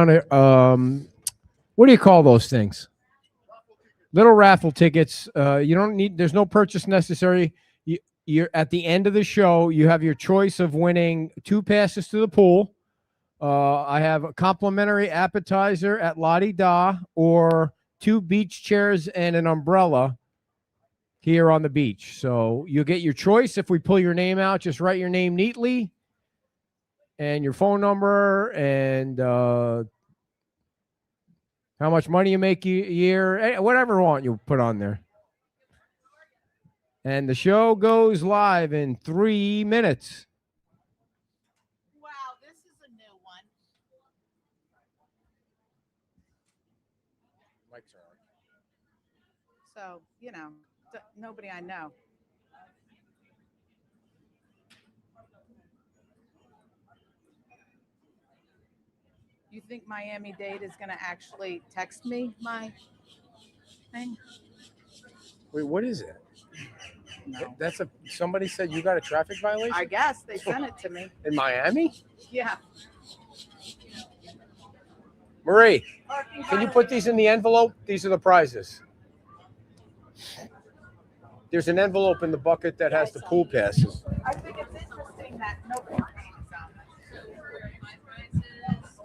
around. What do you call those things? Little raffle tickets. You don't need. There's no purchase necessary. You're at the end of the show. You have your choice of winning 2 passes to the pool. I have a complimentary appetizer at Lottie Da, or 2 beach chairs and an umbrella here on the beach. So you get your choice. If we pull your name out, just write your name neatly and your phone number and how much money you make a year, whatever you want, you'll put on there. And the show goes live in 3 minutes. Wow, this is a new one. So, nobody I know. You think Miami-Dade is going to actually text me my thing? Wait, what is it? No. Somebody said you got a traffic violation? I guess they sent it to me. In Miami? Yeah. Marie, can you put these in the envelope? These are the prizes. There's an envelope in the bucket that has the pool passes. I think it's interesting that nobody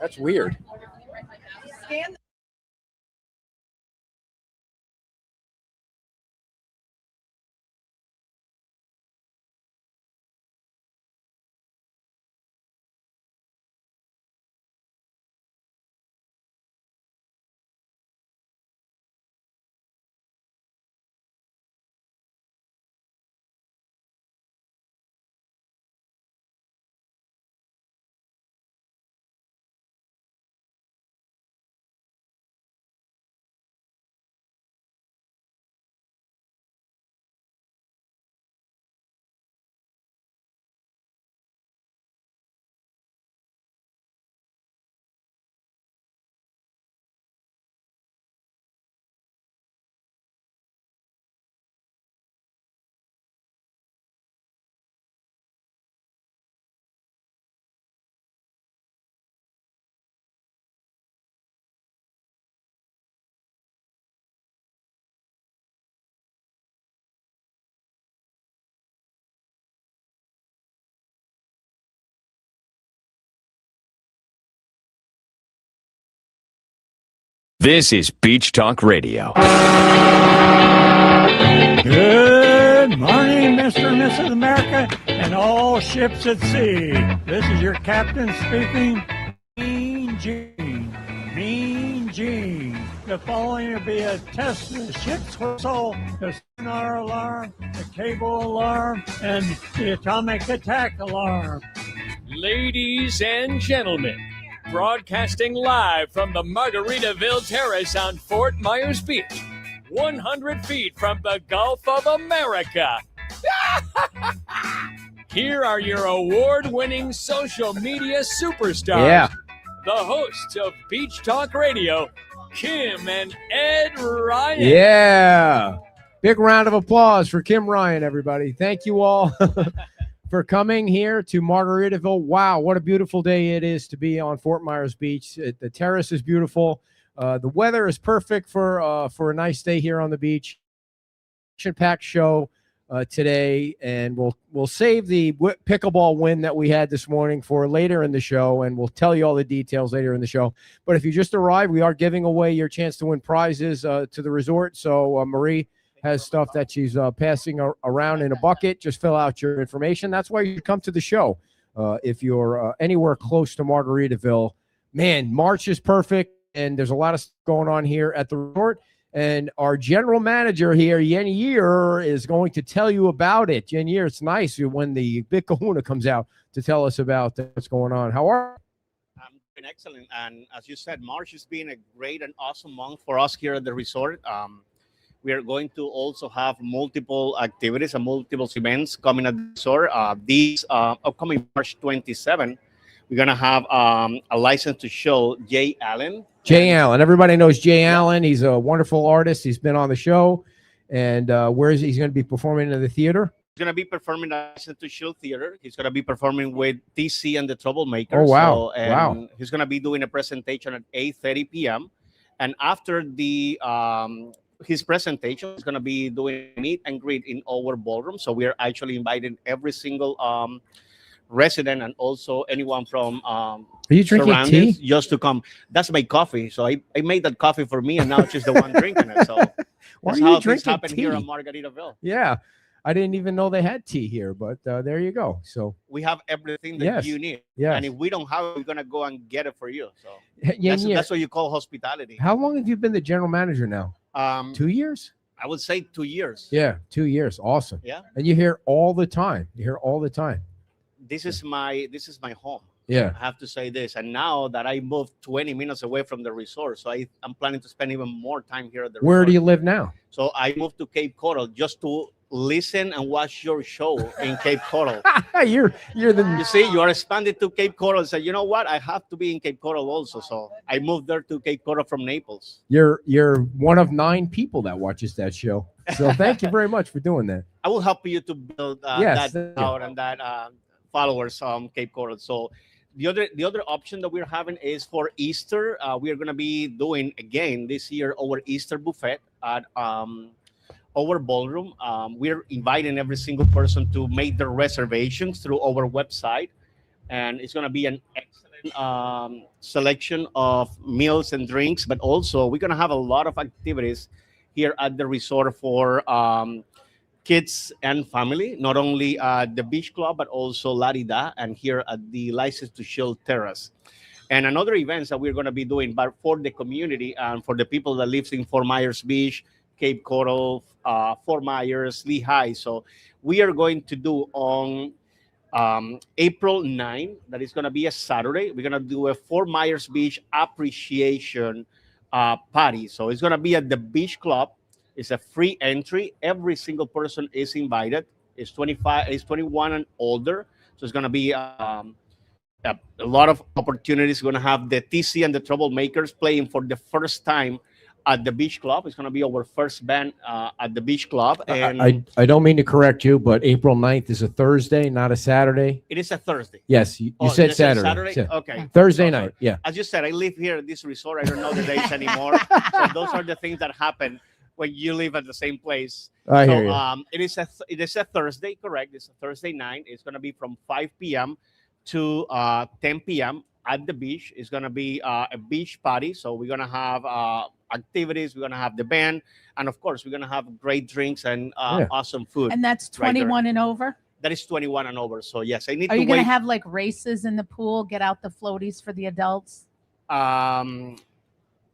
That's weird. scan. This is Beach Talk Radio. Good morning, Mr. and Mrs. America, and all ships at sea. This is your captain speaking, Mean Gene. Mean Gene. The following will be a test of the ship's whistle, the sonar alarm, the cable alarm, and the atomic attack alarm. Ladies and gentlemen, broadcasting live from the Margaritaville Terrace on Fort Myers Beach, 100 feet from the Gulf of America. Here are your award-winning social media superstars. Yeah. The hosts of Beach Talk Radio, Kim and Ed Ryan. Yeah. Big round of applause for Kim Ryan, everybody. Thank you all for coming here to Margaritaville. Wow, what a beautiful day it is to be on Fort Myers Beach. The terrace is beautiful. The weather is perfect for a nice day here on the beach. Action-packed show today, and we'll save the pickleball win that we had this morning for later in the show, and we'll tell you all the details later in the show. But if you just arrived, we are giving away your chance to win prizes to the resort. So Marie has stuff that she's passing around in a bucket. Just fill out your information. That's why you come to the show. If you're anywhere close to Margaritaville, man, March is perfect, and there's a lot of stuff going on here at the resort. And our general manager here, Yen Year, is going to tell you about it. Yen Year, it's nice when the big kahuna comes out to tell us about what's going on. How are you? I'm doing excellent. And as you said, March has been a great and awesome month for us here at the resort. We are going to also have multiple activities and multiple events coming at the resort. This upcoming March 27, we're going to have a license to show Jay Allen. Jay Allen. Everybody knows Jay Allen. He's a wonderful artist. He's been on the show. And where is he's going to be performing in the theater? going to be performing at License to Shield Theater. He's going to be performing with TC and the Troublemakers. Oh, wow. So, and Wow. he's going to be doing a presentation at 8:30 p.m. And after the his presentation, he's going to be doing a meet and greet in our ballroom. So we are actually inviting every single resident and also anyone from Are you drinking surroundings tea? just to come. That's my coffee. So I made that coffee for me, and now she's the one drinking it. So Why that's are you how things drinking happen here tea? in Margaritaville. Yeah. I didn't even know they had tea here, but there you go. So, We have everything that Yes. you need. yeah. And if we don't have it, we're gonna go and get it for you. So Yeah, that's what you call hospitality. How long have you been the general manager now? 2 years? I would say 2 years. Yeah, 2 years. Awesome. Yeah. And you hear all the time. You hear all the time. This is my home. Yeah. I have to say this. And now that I moved 20 minutes away from the resort, so I'm planning to spend even more time here at the Where resort. do you live now? So I moved to Cape Coral just to listen and watch your show in Cape Coral. you're You the see, you are expanded to Cape Coral and said, you know what? I have to be in Cape Coral also. So I moved there to Cape Coral from Naples. you're one of 9 people that watches that show. So thank you very much for doing that. I will help you to build Yes, that thank you. out and that followers Cape Coral. So the other option that we're having is for Easter. We are going to be doing again this year our Easter buffet at our ballroom. We're inviting every single person to make their reservations through our website, and it's going to be an excellent selection of meals and drinks. But also, we're going to have a lot of activities here at the resort for kids and family, not only at the beach club, but also Larida and here at the License to Shield Terrace. And another events that we're going to be doing, but for the community and for the people that lives in Fort Myers Beach, Cape Coral, Fort Myers, Lehigh. So we are going to do on April 9, that is going to be a Saturday. We're going to do a Fort Myers Beach appreciation party. So it's going to be at the beach club. It's a free entry. Every single person is invited. It's 21 and older. So it's going to be a lot of opportunities. We're going to have the TC and the Troublemakers playing for the first time at the beach club. It's going to be our first band at the beach club. And I don't mean to correct you, but April 9th is a Thursday, not a Saturday. it is a Thursday. Yes, you Oh, said just a Saturday. Yeah. Okay. Thursday Oh, night. sorry. Yeah. As you said, I live here at this resort. I don't know the dates anymore. So those are the things that happen when you live at the same place. I hear So you. it is a Thursday, correct? It's a Thursday night. It's going to be from 5 p.m. to 10 p.m. at the beach. It's going to be a beach party. So we're going to have activities. We're going to have the band. And of course, we're going to have great drinks and Yeah. awesome food. And that's Right there. 21 and over. That is 21 and over. So yes, I need Are to you going wait. to have like races in the pool? Get out the floaties for the adults.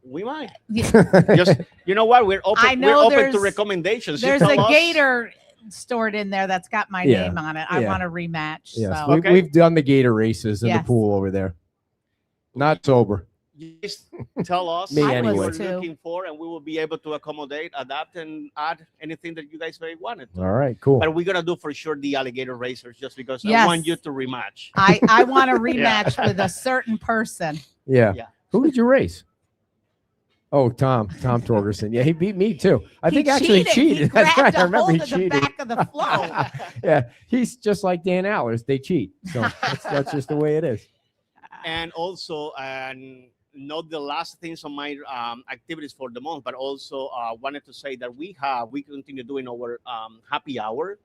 We might. Yeah. Just, you know what? We're open. I know we're open to there's- recommendations. You There's tell a us. gator stored in there that's got my Yeah. name on it. I Yeah. want a rematch. Yes, So Okay. we've done the gator races in the Yes. pool over there. Not sober. Just tell us Me what anyway. we're too. looking for, and we will be able to accommodate, adapt, and add anything that you guys may wanted. All right, cool. But we're gonna do for sure the alligator racers, just because I Yes. want you to rematch. I want a rematch with a certain person. Yeah. Yeah. Who did you race? Oh, Tom Torgerson. Yeah, he beat me too. I He think actually He cheated. That's grabbed right. I a remember hold he of the cheated. back of the flow. Yeah, he's just like Dan Allers. They cheat. So that's just the way it is. And also, and not the last things on my activities for the month, but also wanted to say that we continue doing our happy hour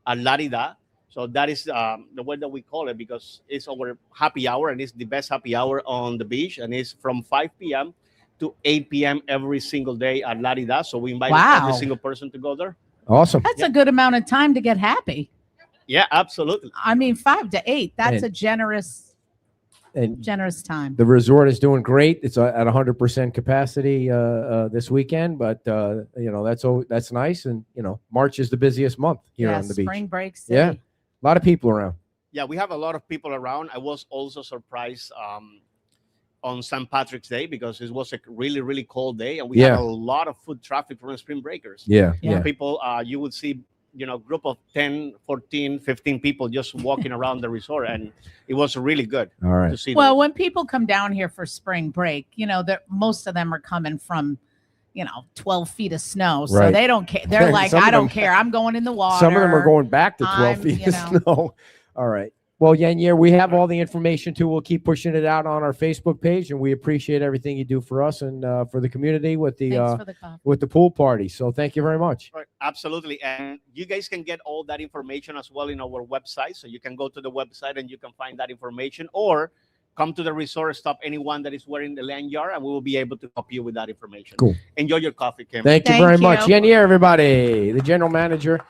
at Larida. So that is the way that we call it, because it's our happy hour, and it's the best happy hour on the beach, and it's from 5 p.m. to 8 p.m. every single day at Larida. So we invite Wow. every single person to go there. Awesome. That's a good amount of time to get happy. Yeah, absolutely. I mean, 5 to 8. That's And- a generous And time. the resort is doing great. It's at 100% capacity this weekend, but that's nice. And March is the busiest month here Yeah, on the beach. spring breaks. Yeah. A lot of people around. Yeah, we have a lot of people around. I was also surprised on St. Patrick's Day, because it was a really, really cold day, and we Yeah. had a lot of foot traffic from spring breakers. Yeah, Yeah. yeah. People, you would see, group of 10, 14, 15 people just walking around the resort, and it was really good All right. to see. Well, when people come down here for spring break, most of them are coming from 12 feet of snow. So Right. they don't care. They're like, Some of I don't them- care. I'm going in the water. Some of them are going back to 12 I'm, feet you of know. snow. All right. Well, Yenya, we have all the information too. We'll keep pushing it out on our Facebook page, and we appreciate everything you do for us and for the community with Thanks the for the coffee. with the pool party. So thank you very much. Right, absolutely. And you guys can get all that information as well in our website. So you can go to the website and you can find that information, or come to the resort, stop anyone that is wearing the lanyard, and we will be able to help you with that information. Cool. Enjoy your coffee, Kim. Thank you Thank very you. much. Yenya, everybody, the general manager.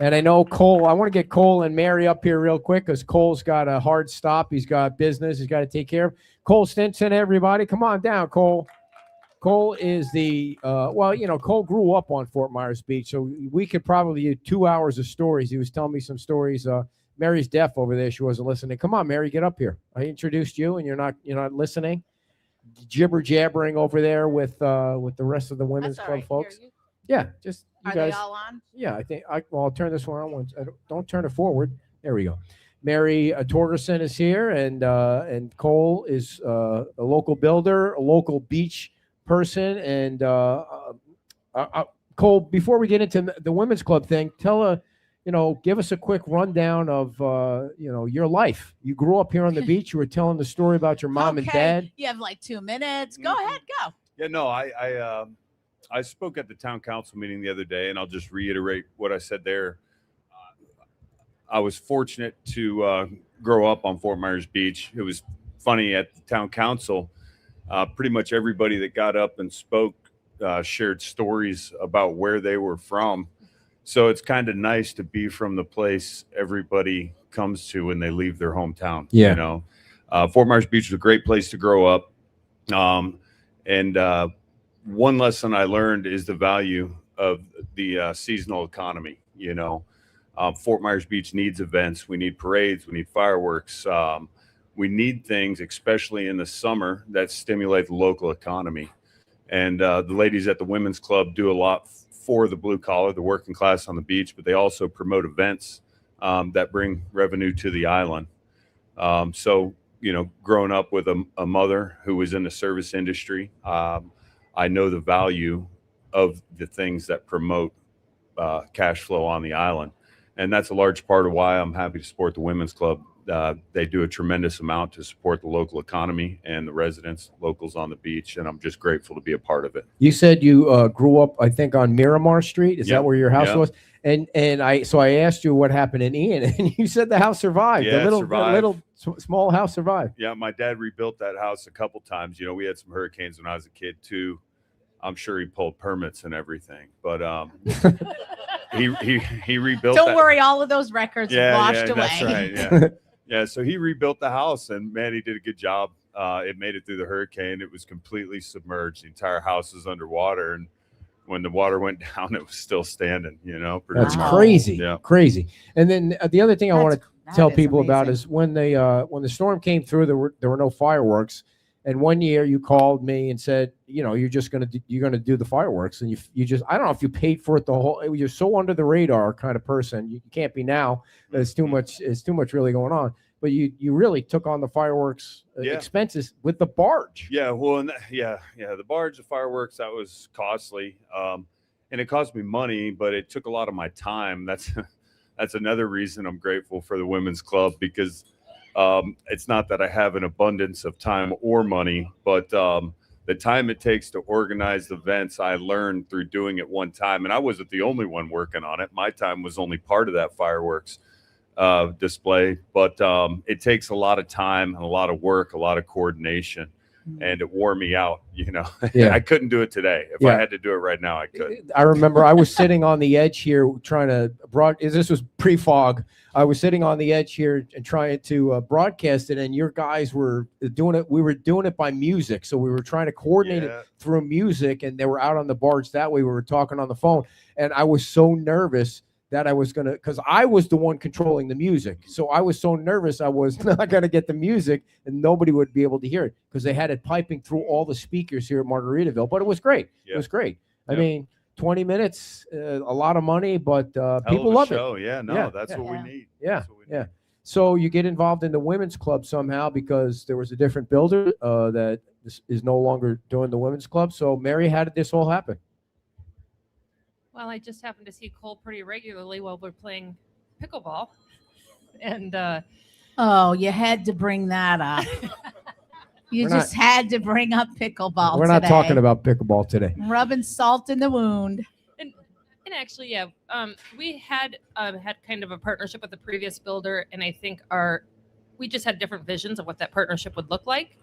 And I know Cole, I want to get Cole and Mary up here real quick because Cole's got a hard stop. He's got business he's got to take care of. Cole Stinson, everybody, come on down, Cole. Cole is the, Cole grew up on Fort Myers Beach, so we could probably do 2 hours of stories. He was telling me some stories. Mary's deaf over there. She wasn't listening. Come on, Mary, get up here. I introduced you and you're not listening. Jibber jabbering over there with the rest of the women's That's all club right. folks. Here, Yeah, just you are guys. they all on? Yeah, I think I'll turn this one on once. Don't turn it forward. There we go. Mary Torgerson is here, and Cole is a local builder, a local beach person, and Cole. Before we get into the women's club thing, give us a quick rundown of your life. You grew up here on the beach. You were telling the story about your mom and Okay. dad. You have like 2 minutes. Go ahead, go. Yeah, no, I spoke at the town council meeting the other day, and I'll just reiterate what I said there. I was fortunate to grow up on Fort Myers Beach. It was funny at the town council. Pretty much everybody that got up and spoke shared stories about where they were from. So it's kind of nice to be from the place everybody comes to when they leave their hometown. Yeah. You know, Fort Myers Beach was a great place to grow up. One lesson I learned is the value of the seasonal economy. Fort Myers Beach needs events. We need parades. We need fireworks. We need things, especially in the summer, that stimulate the local economy. And the ladies at the Women's Club do a lot for the blue collar, the working class on the beach, but they also promote events that bring revenue to the island. Growing up with a mother who was in the service industry, I know the value of the things that promote cash flow on the island. And that's a large part of why I'm happy to support the Women's Club. They do a tremendous amount to support the local economy and the residents, locals on the beach, and I'm just grateful to be a part of it. You said you grew up, I think, on Miramar Street. Is that Yep. where your house Yep. was? And I asked you what happened in Ian, and you said the house survived. Yeah, it the survived. little small house survived. Yeah, my dad rebuilt that house a couple times. We had some hurricanes when I was a kid too. I'm sure he pulled permits and everything, but he rebuilt. Don't that. worry, all of those records washed away. That's right. Yeah, yeah. So he rebuilt the house, and man, he did a good job. It made it through the hurricane. It was completely submerged. The entire house was underwater, and when the water went down, it was still standing. Pretty That's much. crazy, Yeah. crazy. And then the other thing I want to That tell is people about amazing. is when the storm came through, there were no fireworks. And one year you called me and said, you're gonna do the fireworks, and you just, I don't know if you paid for it you're so under the radar kind of person. You can't be now. There's too much really going on. But you really took on the fireworks Yeah. expenses with the barge. Yeah, well, the barge, the fireworks, that was costly, and it cost me money, but it took a lot of my time. That's another reason I'm grateful for the Women's Club, because it's not that I have an abundance of time or money, but the time it takes to organize events, I learned through doing it one time, and I wasn't the only one working on it. My time was only part of that fireworks display, but it takes a lot of time and a lot of work, a lot of coordination, and it wore me out. Yeah. I couldn't do it today. If Yeah. I had to do it right now, I could. I remember I was sitting on the edge here trying to this was pre-fog. I was sitting on the edge here and trying to broadcast it, and your guys were doing it. We were doing it by music, so we were trying to coordinate Yeah. it through music, and they were out on the barge that way. We were talking on the phone, and I was so nervous that I was because I was the one controlling the music. So I was so nervous I was not going to get the music, and nobody would be able to hear it because they had it piping through all the speakers here at Margaritaville. But it was great. It Yeah. was great. I Yeah. mean, 20 minutes, a lot of money, but Hell people of a love show. it. Yeah, no, Yeah. that's what Yeah. we need. Yeah, That's what we yeah. need. So you get involved in the women's club somehow because there was a different builder that is no longer doing the women's club. So Mary, how did this all happen? Well, I just happen to see Cole pretty regularly while we're playing pickleball. And Oh, you had to bring that up. You We're just had to bring up pickleball. We're not today. talking about pickleball today. Rubbing salt in the wound. and actually, yeah, we had kind of a partnership with the previous builder, and I think we just had different visions of what that partnership would look like,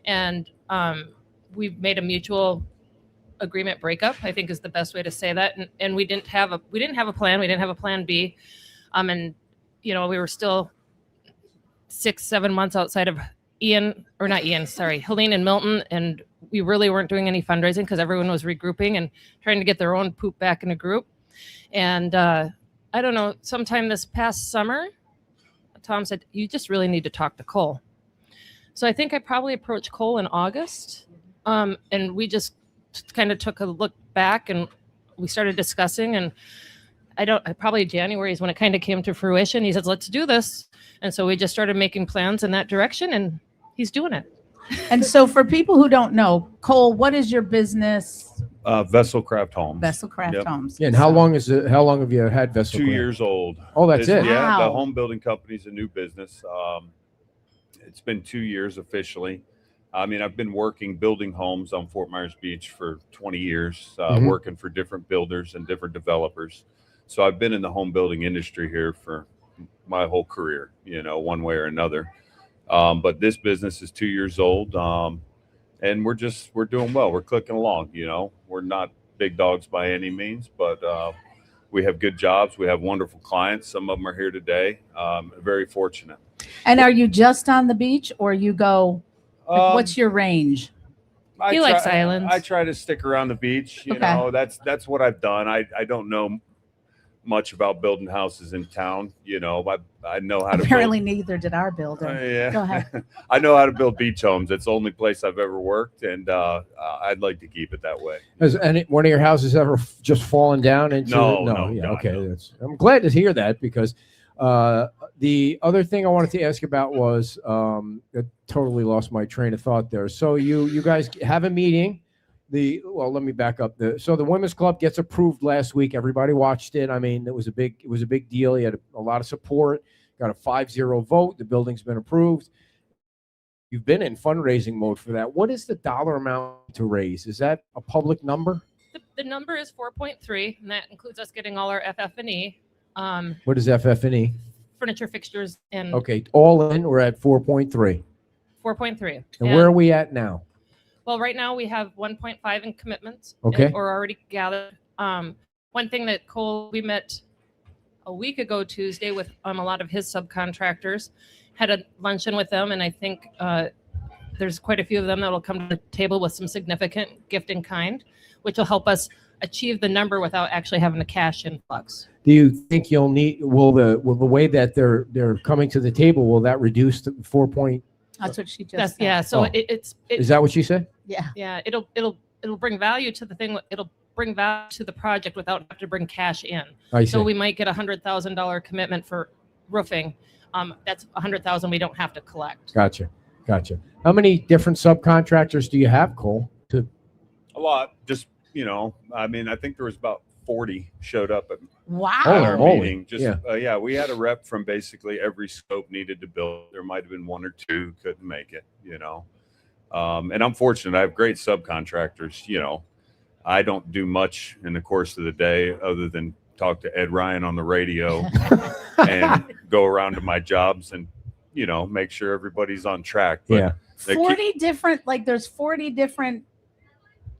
and we've made a mutual agreement breakup, I think is the best way to say that. And we didn't have a plan. We didn't have a plan B, and we were still 6-7 months outside of Helene and Milton, and we really weren't doing any fundraising because everyone was regrouping and trying to get their own poop back in a group. And I don't know, sometime this past summer, Tom said, you just really need to talk to Cole. So I think I probably approached Cole in August, and we just kind of took a look back and we started discussing, and probably January is when it kind of came to fruition. He says, let's do this. And so we just started making plans in that direction, and he's doing it. And so for people who don't know, Cole, what is your business? Vesselcraft Homes. Vesselcraft Yep. Homes. Yeah, and how long have you had Vessel? 2 years old. Oh, that's it. Yeah, Wow. the home building company's a new business. It's been 2 years officially. I mean, I've been building homes on Fort Myers Beach for 20 years, Mhm. working for different builders and different developers. So I've been in the home building industry here for my whole career, one way or another. But this business is 2 years old, and we're doing well. We're clicking along. We're not big dogs by any means, but we have good jobs. We have wonderful clients. Some of them are here today. Very fortunate. And are you just on the beach, or you go? What's your range? He likes islands. I try to stick around the beach. Okay. That's what I've done. I don't know much about building houses in town. I know how to Apparently, neither did our builder. yeah. Go ahead. I know how to build beach homes. It's the only place I've ever worked, and I'd like to keep it that way. Has one of your houses ever just fallen down into? No, Yeah, God, okay. no. I'm glad to hear that, because the other thing I wanted to ask about was I totally lost my train of thought there. So you guys have a meeting. Let me back up. So the women's club gets approved last week. Everybody watched it. I mean, it was a big deal. You had a lot of support. Got a 5-0 vote. The building's been approved. You've been in fundraising mode for that. What is the dollar amount to raise? Is that a public number? The number is 4.3, and that includes us getting all our FF&E, What is FF&E? furniture, fixtures, and Okay, all in, we're at 4.3. 4.3. And where are we at now? Well, right now we have 1.5 in commitments. Okay. Or already gathered. One thing that we met a week ago Tuesday with a lot of his subcontractors, had a luncheon with them, and I think there's quite a few of them that will come to the table with some significant gift in kind, which will help us achieve the number without actually having a cash influx. Do you think will the way that they're coming to the table, will that reduce to 4 point? That's what she just said. Yeah. So Oh. it's Is that what she said? Yeah. yeah, it'll bring value to the thing. It'll bring value to the project without having to bring cash in. I see. So we might get $100,000 commitment for roofing. That's $100,000 we don't have to collect. Gotcha. How many different subcontractors do you have, Cole? A lot. Just I mean, I think there was about 40 showed up at Wow. our Holy, meeting. Just we had a rep from basically every scope needed to build. There might have been one or two couldn't make it. And I'm fortunate. I have great subcontractors. I don't do much in the course of the day other than talk to Ed Ryan on the radio and go around to my jobs and make sure everybody's on track. But Yeah. 40 different, there's 40 different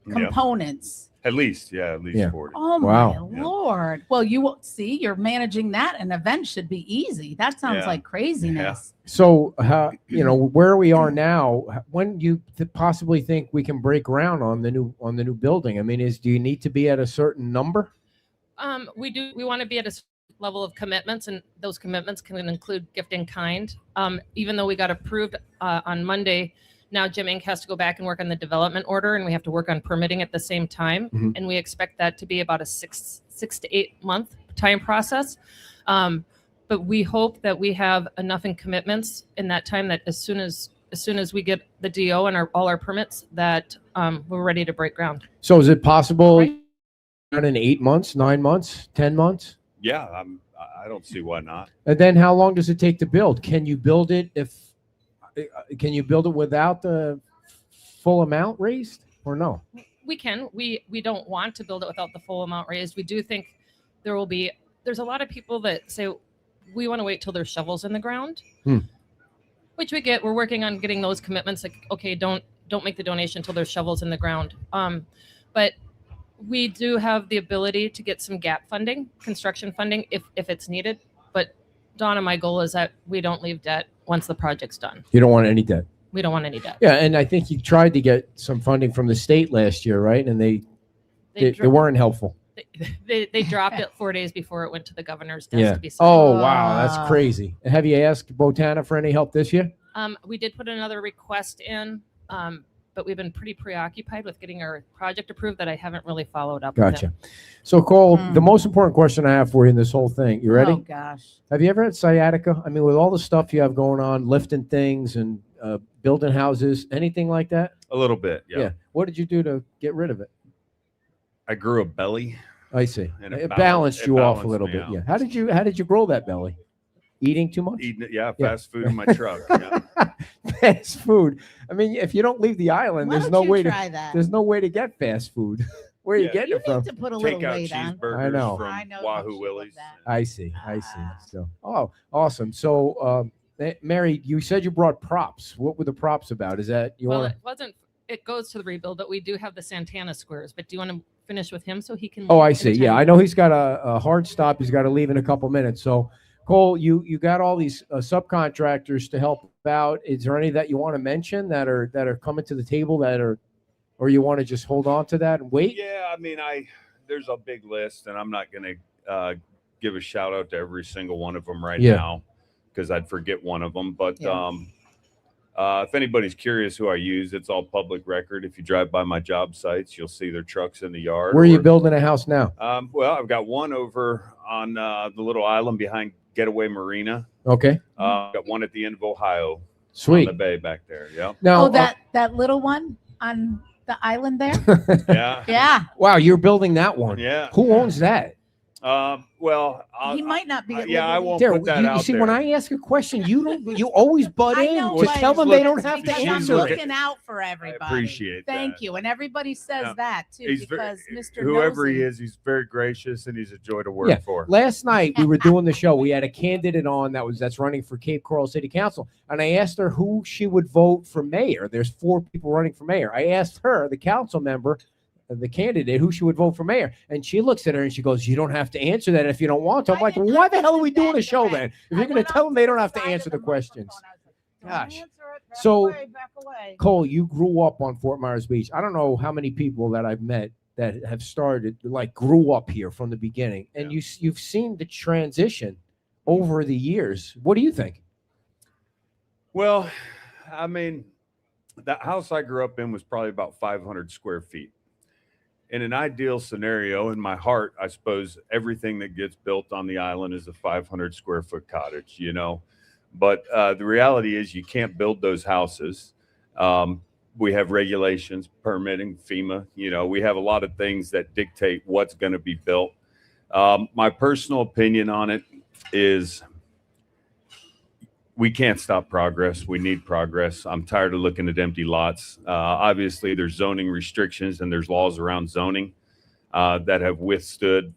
components. At least Yeah. 40. Oh my Wow. Yeah. Lord. Well, you will see, you're managing that. An event should be easy. That sounds Yeah. like craziness. So, where we are now, when you possibly think we can break ground on the new building? I mean, do you need to be at a certain number? We want to be at a level of commitments, and those commitments can include gift in kind. Even though we got approved on Monday, now Jim Inc. has to go back and work on the development order, and we have to work on permitting at the same time. Mhm. And we expect that to be about a six to 8 month time process. But we hope that we have enough in commitments in that time that as soon as we get the DO and all our permits, that we're ready to break ground. So, is it possible? Right. done in 8 months, 9 months, 10 months? Yeah, I don't see why not. And then how long does it take to build? Can you build it without the full amount raised or no? We can. We don't want to build it without the full amount raised. We do think there's a lot of people that say we want to wait till there's shovels in the ground, which we get. We're working on getting those commitments. Like, okay, don't make the donation until there's shovels in the ground. But we do have the ability to get some gap funding, construction funding, if it's needed. But Donna, my goal is that we don't leave debt once the project's done. You don't want any debt. We don't want any debt. Yeah, and I think you tried to get some funding from the state last year, right? And they weren't helpful. They dropped it 4 days before it went to the governor's desk Yeah. to be signed. Oh, wow, that's crazy. Have you asked Botana for any help this year? We did put another request in, but we've been pretty preoccupied with getting our project approved that I haven't really followed up with Gotcha. it. So, Cole, the most important question I have for you in this whole thing, you ready? Oh gosh. Have you ever had sciatica? I mean, with all the stuff you have going on, lifting things and building houses, anything like that? A little bit, yeah. What did you do to get rid of it? I grew a belly. I see. And It balanced you off a balanced little me bit. out. Yeah. How did you grow that belly? Eating too much? Eating it, yeah, fast food in my truck. Yeah. Fast food. I mean, if you don't leave the island, Why there's don't no you way try that? there's no way to get fast food. Where are you Yeah. getting You it from? need to put a little Take out weight on. cheeseburgers I know. I from know Wahoo you love Willie's. that. I see. Ah. So, awesome. So, Mary, you said you brought props. What were the props about? Is that you Well, want? it wasn't. It goes to the rebuild, but we do have the Santana squares. But do you want to finish with him so he can? Oh, I see. Yeah, I attend? know he's got a hard stop. He's got to leave in a couple minutes. So, Cole, you got all these subcontractors to help out. Is there any that you want to mention that are coming to the table or you want to just hold on to that and wait? Yeah, I mean, there's a big list, and I'm not going to give a shout out to every single one of them right now because I'd forget one of them. But Yeah. if anybody's curious who I use, it's all public record. If you drive by my job sites, you'll see their trucks in the yard. Where are you building a house now? Well, I've got one over on the little island behind Getaway Marina. Okay, I've got one at the end of Ohio sweet. on the bay back there. Yeah. Now, Oh, that little one on the island there? Yeah. Yeah. wow, you're building that one. Yeah. Who owns that? Well, He might not be at yeah, I liberty. won't There, put that you out see, there. when I ask a question, you always butt I in. know, Just but tell them they don't have to because I'm answer it. looking out for everybody. appreciate Thank that. you. And everybody says Yeah. that too, He's because very, Mr. whoever he Nosy- is, he's very gracious and he's a joy to work Yeah. for. Last night we were doing the show. We had a candidate on that's running for Cape Coral City Council, and I asked her who she would vote for mayor. There's 4 people running for mayor. I asked her, the council member, the candidate, who she would vote for mayor, and she looks at her and she goes, "You don't have to answer that if you don't want to." I'm like, "Why the hell are we doing a show then? If you're going to tell them they don't have to answer the questions." Gosh. So, Cole, you grew up on Fort Myers Beach. I don't know how many people that I've met that have started, like, grew up here from the beginning, and you've seen the transition over the years. What do you think? Well, I mean, that house I grew up in was probably about 500 square feet. In an ideal scenario, in my heart, I suppose everything that gets built on the island is a 500 square foot cottage, you know. But the reality is you can't build those houses. We have regulations, permitting, FEMA, you know, we have a lot of things that dictate what's going to be built. My personal opinion on it is we can't stop progress. We need progress. I'm tired of looking at empty lots. Obviously, there's zoning restrictions and there's laws around zoning that have withstood,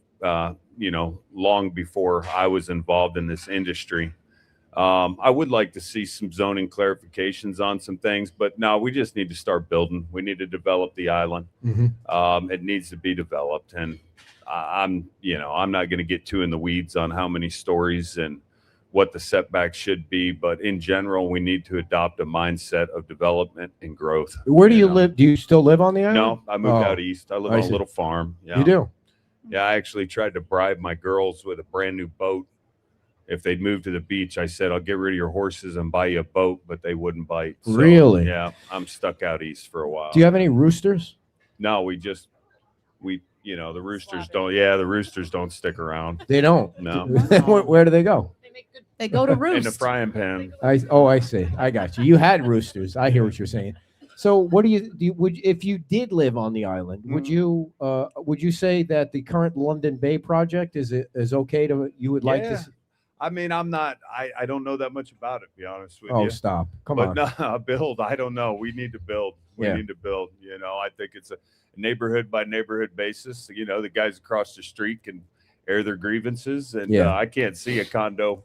you know, long before I was involved in this industry. I would like to see some zoning clarifications on some things, but no, we just need to start building. We need to develop the island. It needs to be developed. And I'm not going to get too in the weeds on how many stories and what the setbacks should be, but in general, we need to adopt a mindset of development and growth. Where do you know? live? Do you still live on the island? No, I moved Oh, out east. I live I on a see. little farm. Yeah. You do? Yeah, I actually tried to bribe my girls with a brand new boat. If they'd move to the beach, I said, I'll get rid of your horses and buy you a boat, but they wouldn't bite. So, Really? Yeah, I'm stuck out east for a while. Do you have any roosters? No, the roosters don't. Yeah, the roosters don't stick around. They don't. No. Where do they go? They go to In the roost. frying pan. I see. I got you. You had roosters. I hear what you're saying. So what do you would if you did live on the island, would you say that the current London Bay project is okay to you would like to Yeah. see? I mean, I don't know that much about it, to be honest with Oh, you. stop. Come But on. no, build. I don't know. We need to build. We Yeah. need to build. I think it's a neighborhood by neighborhood basis. The guys across the street can air their grievances, and Yeah. I can't see a condo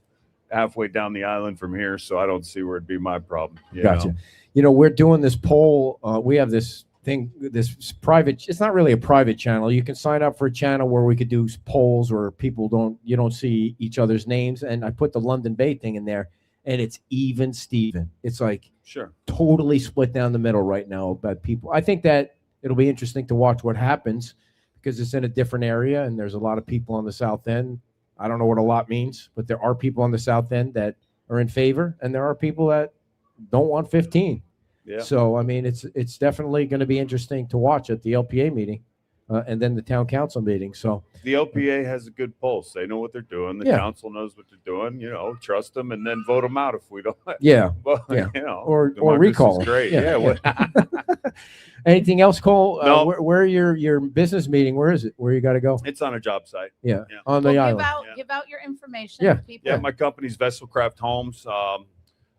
halfway down the island from here, so I don't see where it'd be my problem. Gotcha. We're doing this poll. We have this thing, this private. It's not really a private channel. You can sign up for a channel where we could do polls where you don't see each other's names. And I put the London Bay thing in there, and it's even Steven. It's like Sure. totally split down the middle right now about people. I think that it'll be interesting to watch what happens because it's in a different area and there's a lot of people on the South End. I don't know what a lot means, but there are people on the South End that are in favor, and there are people that don't want 15. Yeah. So I mean, it's definitely going to be interesting to watch at the LPA meeting, and then the town council meeting. So The LPA has a good pulse. They know what they're doing. The Yeah. council knows what they're doing. Trust them, and then vote them out if we don't. yeah, Well, Yeah. Or democracy's recall 'em. Great. Yeah, Yeah. well- anything else, Cole? No. Where your business meeting? Where is it? Where you got to go? It's on a job site. Yeah, Yeah. on the Well, island. Yeah. give out your information. Yeah. People. Yeah, my company's Vesselcraft Homes.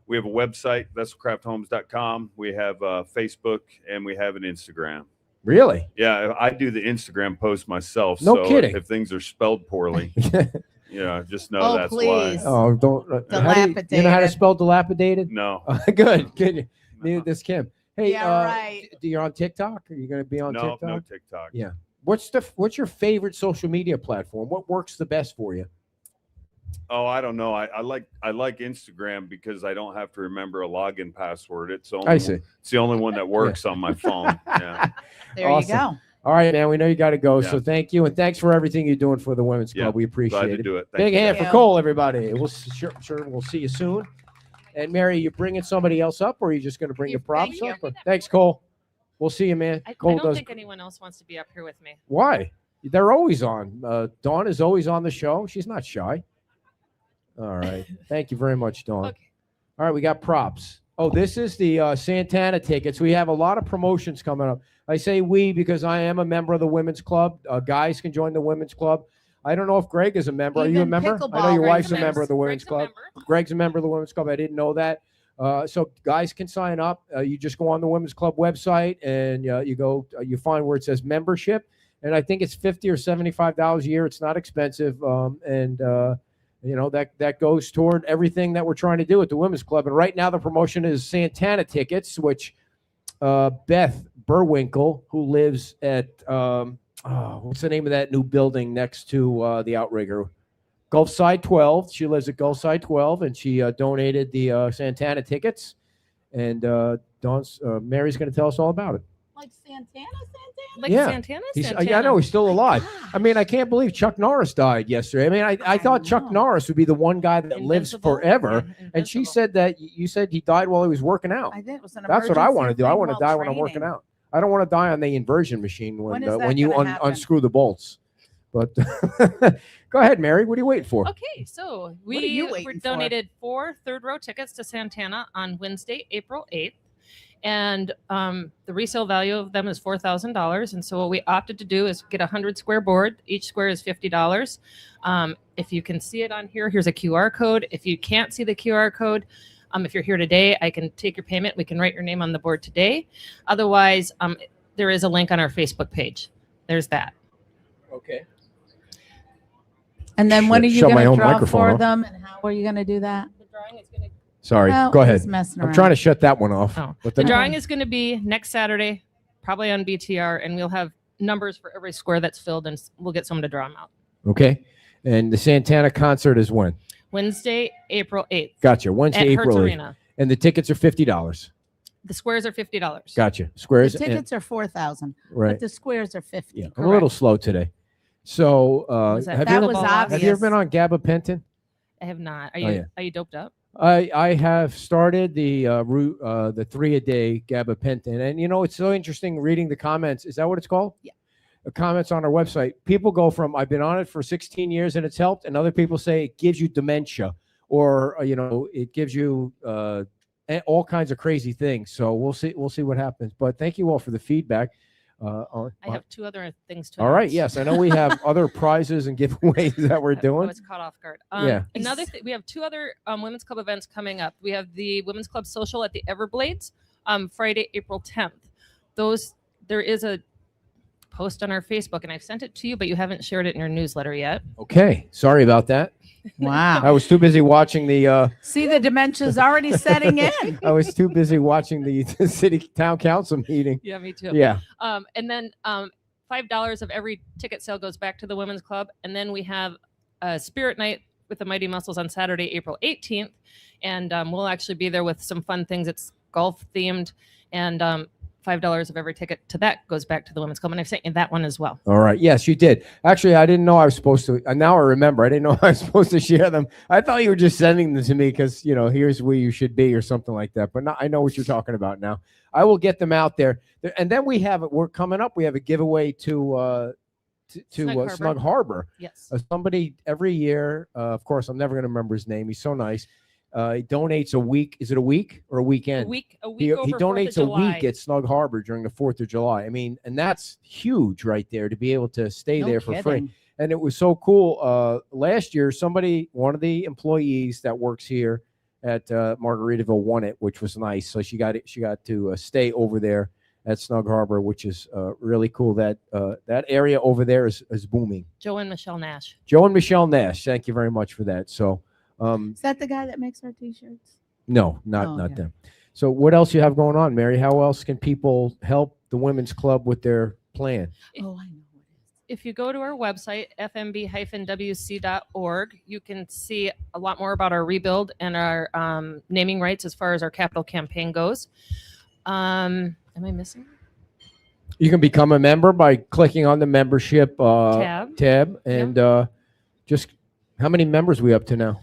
We have a website, vesselcrafthomes.com. We have Facebook, and we have an Instagram. Really? Yeah, I do the Instagram post myself. No so kidding. If things are spelled poorly, just know Oh, that's please. why. Oh, don't. How do you know how to Dilapidated. spell dilapidated? No. Good. Good. Neither does Kim. Hey, Yeah, right. You're on TikTok? Are you going to be on No, TikTok? no TikTok. Yeah. What's your favorite social media platform? What works the best for you? Oh, I don't know. I like Instagram because I don't have to remember a login password. It's I see. It's the only one that works on my phone. Yeah. There Awesome. you go. All right, man. We know you got to go. Yeah. So thank you. And thanks for everything you're doing for the Women's Club. Yeah, We appreciate Glad to it. do it. Big you. hand for you. Cole, everybody. Sure we'll see you soon. And Mary, you bringing somebody else up, or are you just going to bring You- your props thank up? you. Or- Thanks, Cole. We'll see you, man. I Cole don't does. think anyone else wants to be up here with me. Why? They're always on. Dawn is always on the show. She's not shy. All right. Thank you very much, Dawn. Okay. All right, we got props. Oh, this is the Santana tickets. We have a lot of promotions coming up. I say we because I am a member of the Women's Club. Guys can join the Women's Club. I don't know if Greg is a member. Are you a Even member? I know pickleball your wife's a Greg's member of the Women's Greg's a Club. member. Greg's a member of the Women's Club. I didn't know that. So guys can sign up. You just go on the Women's Club website and you go. You find where it says membership, and I think it's $50 or $75 a year. It's not expensive, that goes toward everything that we're trying to do at the Women's Club. And right now the promotion is Santana tickets, which Beth Burwinkle, who lives at what's the name of that new building next to the Outrigger? Gulfside 12. She lives at Gulfside 12, and she donated the Santana tickets. And Mary's going to tell us all about it. Like Santana? Like Yeah. Santana? I know he's still alive. I mean, I can't believe Chuck Norris died yesterday. I mean, I thought Chuck know. Norris would be the one guy that lives Invincible? forever. Yeah, And she invincible. said that you said he died while he was working out. I think it was an That's what I want to emergency do. I thing want to while die when I'm working training. out. I don't want to die on the inversion machine when When is that when you gonna happen? unscrew the bolts. But go ahead, Mary. What are you waiting for? Okay, so What are you we waiting for? donated 4 third-row tickets to Santana on Wednesday, April 8th. And the resale value of them is $4,000. And so what we opted to do is get 100 square board. Each square is $50. If you can see it on here, here's a QR code. If you can't see the QR code, if you're here today, I can take your payment. We can write your name on the board today. Otherwise, there is a link on our Facebook page. There's that. Okay. And then when are you Shut my going own to draw microphone for off. them? And how are you going to do that? The drawing is going to Sorry. Oh, Go ahead. just messing I'm around. trying to shut that one off. Oh. But The then- drawing is going to be next Saturday, probably on BTR, and we'll have numbers for every square that's filled, and we'll get someone to draw them out. Okay. And the Santana concert is when? Wednesday, April 8th Gotcha. Wednesday, at Hertz April 8th. Arena. And the tickets are $50. The squares are $50. Gotcha. The Squares. tickets are 4,000, right. but the squares are 50. Yeah. I'm a little slow today. So Was that have That you, was pickleball? have you ever obvious. been on gabapentin? I have not. Are Oh, you yeah. are you doped up? I have started the route the 3-a-day gabapentin, and it's so interesting reading the comments. Is that what it's called? Yeah. The comments on our website. People go from I've been on it for 16 years and it's helped, and other people say it gives you dementia, or it gives you and all kinds of crazy things. So we'll see what happens. But thank you all for the feedback. I have two other things to all right. announce. Yes, I know we have other prizes and giveaways that we're I doing. was caught off guard. Yeah. We have two other women's club events coming up. We have the Women's Club Social at the Everblades, Friday, April 10th. There is a post on our Facebook, and I've sent it to you, but you haven't shared it in your newsletter yet. Okay, sorry about that. Wow. I was too busy watching the. See, the dementia's already setting in. I was too busy watching the city town council meeting. Yeah, me too. Yeah. And then $5 of every ticket sale goes back to the women's club. And then we have a spirit night with the Mighty Muscles on Saturday, April 18th. And we'll actually be there with some fun things. It's golf themed, and $5 of every ticket to that goes back to the women's club. And I've sent you that one as well. All right. Yes, you did. Actually, I didn't know I was supposed to. Now I remember. I didn't know I was supposed to share them. I thought you were just sending them to me because, here's where you should be or something like that. But now I know what you're talking about now. I will get them out there. And then we're coming up. We have a giveaway to Snug Harbor. Yes. Somebody every year, of course, I'm never going to remember his name. He's so nice. He donates a week. Is it a week or a weekend? A week He over 4th of donates a July. week at Snug Harbor during the 4th of July. I mean, and that's huge right there to be able to stay No there for free. kidding. And it was so cool. Last year, one of the employees that works here at Margaritaville won it, which was nice. So she got to stay over there at Snug Harbor, which is really cool. That area over there is booming. Joe and Michelle Nash. Joe and Michelle Nash, thank you very much for that. So. Is that the guy that makes our t-shirts? No, not okay. them. So what else you have going on, Mary? How else can people help the women's club with their plan? Oh, I know what it is. If you go to our website, fmb-wc.org, you can see a lot more about our rebuild and our naming rights as far as our capital campaign goes. Am I missing? You can become a member by clicking on the membership tab and just how many members we up to now?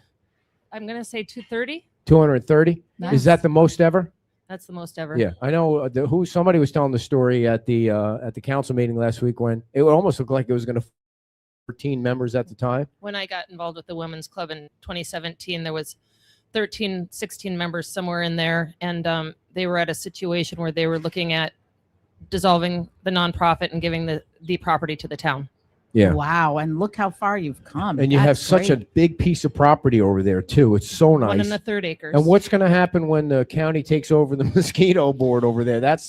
I'm going to say 230. 230. Nice. Is that the most ever? That's the most ever. Yeah, I know. Somebody was telling the story at the council meeting last week when it would almost look like it was going to 14 members at the time. When I got involved with the women's club in 2017, there was 13, 16 members somewhere in there. And they were at a situation where they were looking at dissolving the nonprofit and giving the property to the town. Yeah. Wow. And look how far you've come. And you have That's such a great. big piece of property over there too. It's so nice. 1 1/3 acres. And what's going to happen when the county takes over the mosquito board over there? That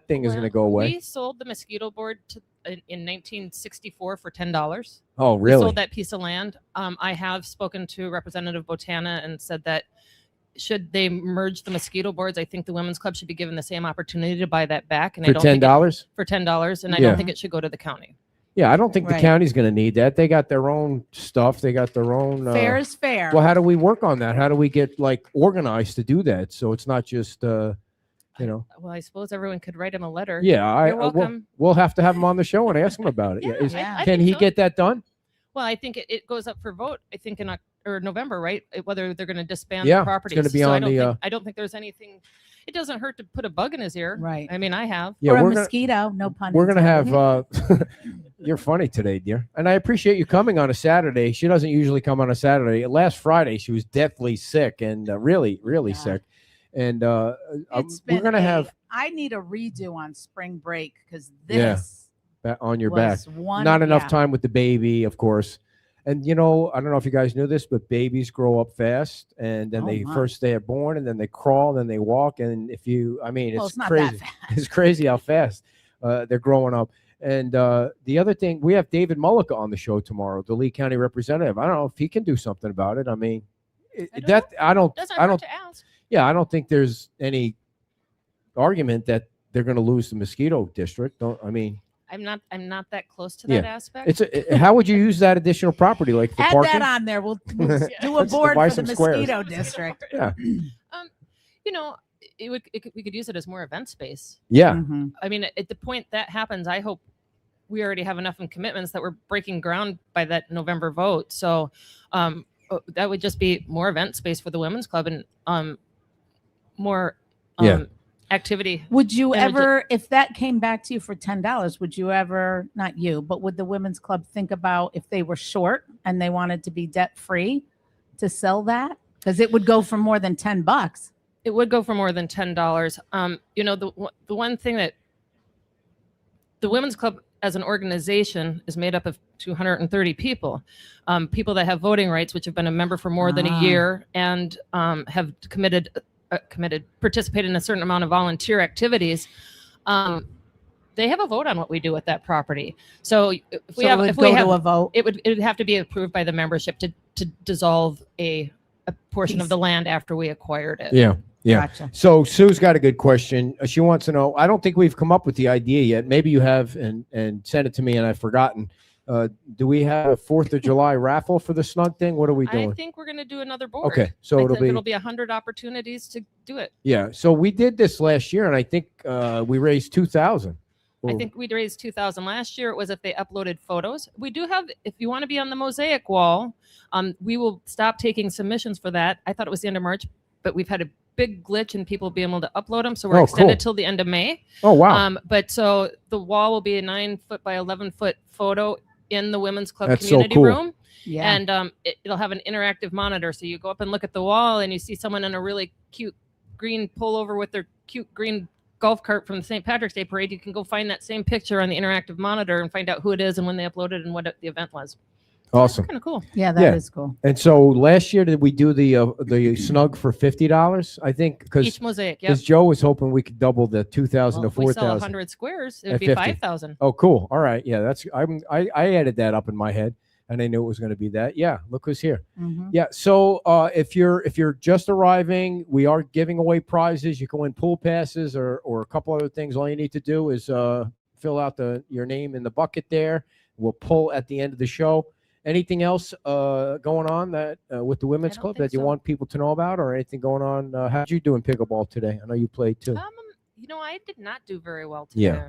thing is going to go away. We sold the mosquito board in 1964 for $10. Oh, We really? sold that piece of land. I have spoken to Representative Botana and said that should they merge the mosquito boards, I think the women's club should be given the same opportunity to buy that back. And I For don't think $10? for $10, and I Yeah. don't think it should go to the county. Yeah, I don't think the Right. county's going to need that. They got their own stuff. They got their own. Fair is fair. Well, how do we work on that? How do we get organized to do that? So it's not just, Well, I suppose everyone could write him a letter. yeah. You're welcome. We'll have to have him on the show and ask him about it. Yeah, Yeah. I Can think he so. get that done? Well, I think it goes up for vote. I think in November, right? Whether they're going to disband Yeah, the it's properties. gonna be So on the, I don't think there's anything. It doesn't hurt to put a bug in his ear. Right. I mean, I have. Yeah, or a we're gonna, mosquito. No pun. we're gonna intended. have. You're funny today, dear, and I appreciate you coming on a Saturday. She doesn't usually come on a Saturday. Last Friday, she was deathly sick and really, really Yeah. sick. And It's we're been gonna have I need a redo on spring break because Yeah. this that on your back. was one. Not enough yeah. time with the baby, of course. And I don't know if you guys knew this, but babies grow up fast, and then Oh, they my. first they are born, and then they crawl, then they walk, and Well, it's it's not crazy. that fast. It's crazy how fast they're growing up. And the other thing, we have David Mullica on the show tomorrow, the Lee County representative. I don't know if he can do something about it. I mean, Doesn't I don't hurt to ask. yeah, I don't think there's any argument that they're going to lose the mosquito district. I'm not that close to Yeah. that aspect. How would you use that additional property, like for Add parking? that on there. We'll do a Let's board buy for the some squares. mosquito district. Yeah. We could use it as more event space. Yeah, Mhm. I mean, at the point that happens, I hope we already have enough in commitments that we're breaking ground by that November vote. So that would just be more event space for the women's club and more Yeah. Mm-hmm. activity. Would you And would ever, if that came back to you for $10, would you ever, not you, but would the women's club think about if they were short and they wanted to be debt free to sell that? Because it would go for more than $10. it would go for more than $10. You know, the one thing that the Women's Club as an organization is made up of 230 people, people that have voting rights, which have been a member for more than a year and have participated in a certain amount of volunteer activities. They have a vote on what we do with that property. So if we have a vote, it would have to be approved by the membership to dissolve a portion of the land after we acquired it. Yeah. Yeah. Gotcha. So Sue's got a good question. She wants to know, I don't think we've come up with the idea yet. Maybe you have and sent it to me and I've forgotten. Do we have a 4th of July raffle for the snug thing? What are we doing? I think we're going to do another board. Okay. So it'll be 100 opportunities to do it. Yeah. So we did this last year and I think we raised 2,000. I think we'd raised 2,000 last year. It was if they uploaded photos. We do have, if you want to be on the mosaic wall, we will stop taking submissions for that. I thought it was the end of March, but we've had a big glitch in people being able to upload them. So we're extended till the end of May. Oh, wow. But so the wall will be a 9-foot by 11-foot photo in the Women's Club That's so community cool. room. Yeah. And it'll have an interactive monitor. So you go up and look at the wall and you see someone in a really cute green pullover with their cute green golf cart from the St. Patrick's Day parade. You can go find that same picture on the interactive monitor and find out who it is and when they uploaded and what the event was. Awesome. Kind of cool. Yeah, that is cool. And so last year, did we do the snug for $50? I think Each because mosaic. Yeah. Joe was hoping we could double the 2,000 Well, to if we sell 4,000. 100 squares, it At would be 50. 5,000. Oh, cool. All right. Yeah, that's I added that up in my head, and I knew it was going to be that. Yeah, look who's here. Mhm. Yeah. So if you're just arriving, we are giving away prizes. You can win pool passes or a couple other things. All you need to do is fill out your name in the bucket there. We'll pull at the end of the show. Anything else going on that with the Women's don't Club think that you so. want people to know about, or anything going on? How'd you do in pickleball today? I know you played too. You know, I did not do very well today. Yeah.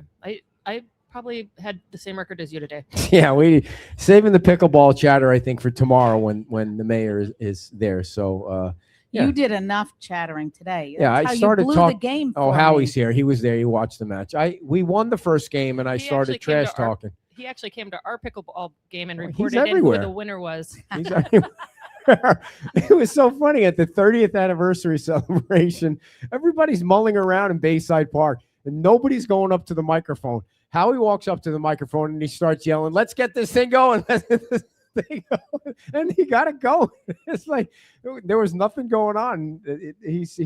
I probably had the same record as you today. Yeah, we saving the pickleball chatter, I think, for tomorrow when the mayor is there. So yeah. You did enough chattering today. Yeah, That's I how started you blew talking. the game. Oh, for Howie's me. here. He was there. He watched the match. We won the first game, and I He started actually came to trash our- talking. He actually came to our pickleball game and Oh, he's reported in who everywhere. the winner was. He's it was so funny at the 30th anniversary celebration. Everybody's mulling around in Bayside Park, and nobody's going up to the microphone. Howie walks up to the microphone and he starts yelling, "Let's get this thing going! Let's get this thing going!" And he got it going. It's like there was nothing going on. He's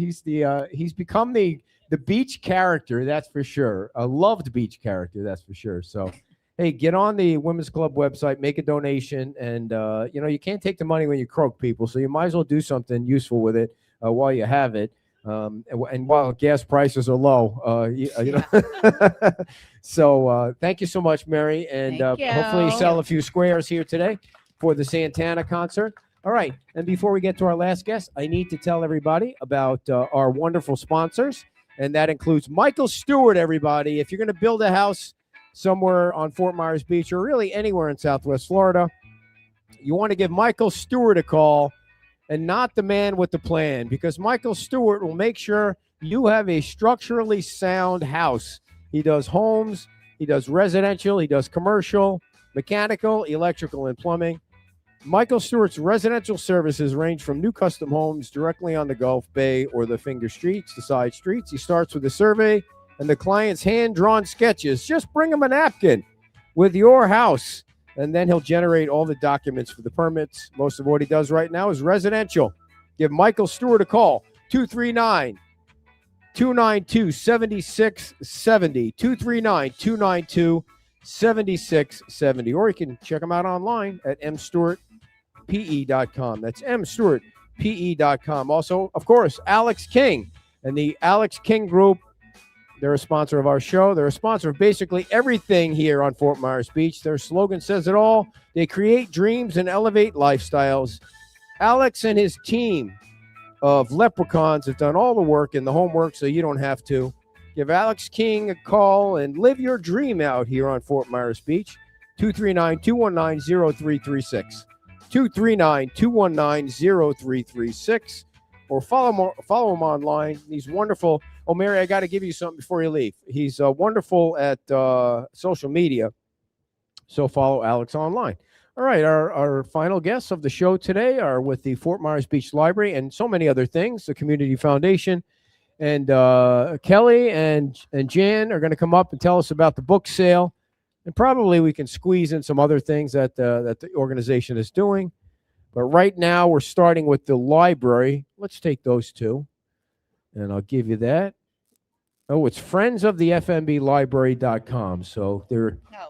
become the beach character, that's for sure. A loved beach character, that's for sure. So. Hey, get on the Women's Club website, make a donation, and you can't take the money when you croak, people. So you might as well do something useful with it while you have it, and while gas prices are low. So thank you so much, Mary, and Thank you. hopefully you sell a few squares here today for the Santana concert. All right, and before we get to our last guest, I need to tell everybody about our wonderful sponsors, and that includes Michael Stewart. Everybody, if you're going to build a house somewhere on Fort Myers Beach or really anywhere in Southwest Florida, you want to give Michael Stewart a call and not the man with the plan, because Michael Stewart will make sure you have a structurally sound house. He does homes, he does residential, he does commercial, mechanical, electrical, and plumbing. Michael Stewart's residential services range from new custom homes directly on the Gulf Bay or the finger streets, the side streets. He starts with a survey and the client's hand-drawn sketches. Just bring him a napkin with your house, and then he'll generate all the documents for the permits. Most of what he does right now is residential. Give Michael Stewart a call, 239-292-7670, 239-292-7670, or you can check him out online at mstewartpe.com. That's mstewartpe.com. Also, of course, Alex King and the Alex King Group. They're a sponsor of our show. They're a sponsor of basically everything here on Fort Myers Beach. Their slogan says it all. They create dreams and elevate lifestyles. Alex and his team of leprechauns have done all the work and the homework, so you don't have to. Give Alex King a call and live your dream out here on Fort Myers Beach. 239-219-0336. 239-219-0336. Or follow him online. He's wonderful. Oh, Mary, I got to give you something before you leave. He's wonderful at social media, so follow Alex online. All right, our final guests of the show today are with the Fort Myers Beach Library and so many other things, the Community Foundation, And Kelly and Jan are going to come up and tell us about the book sale. And probably we can squeeze in some other things that the organization is doing. But right now we're starting with the library. Let's take those two. And I'll give you that. Oh, it's friendsofthefnblibrary.com. So they're, No,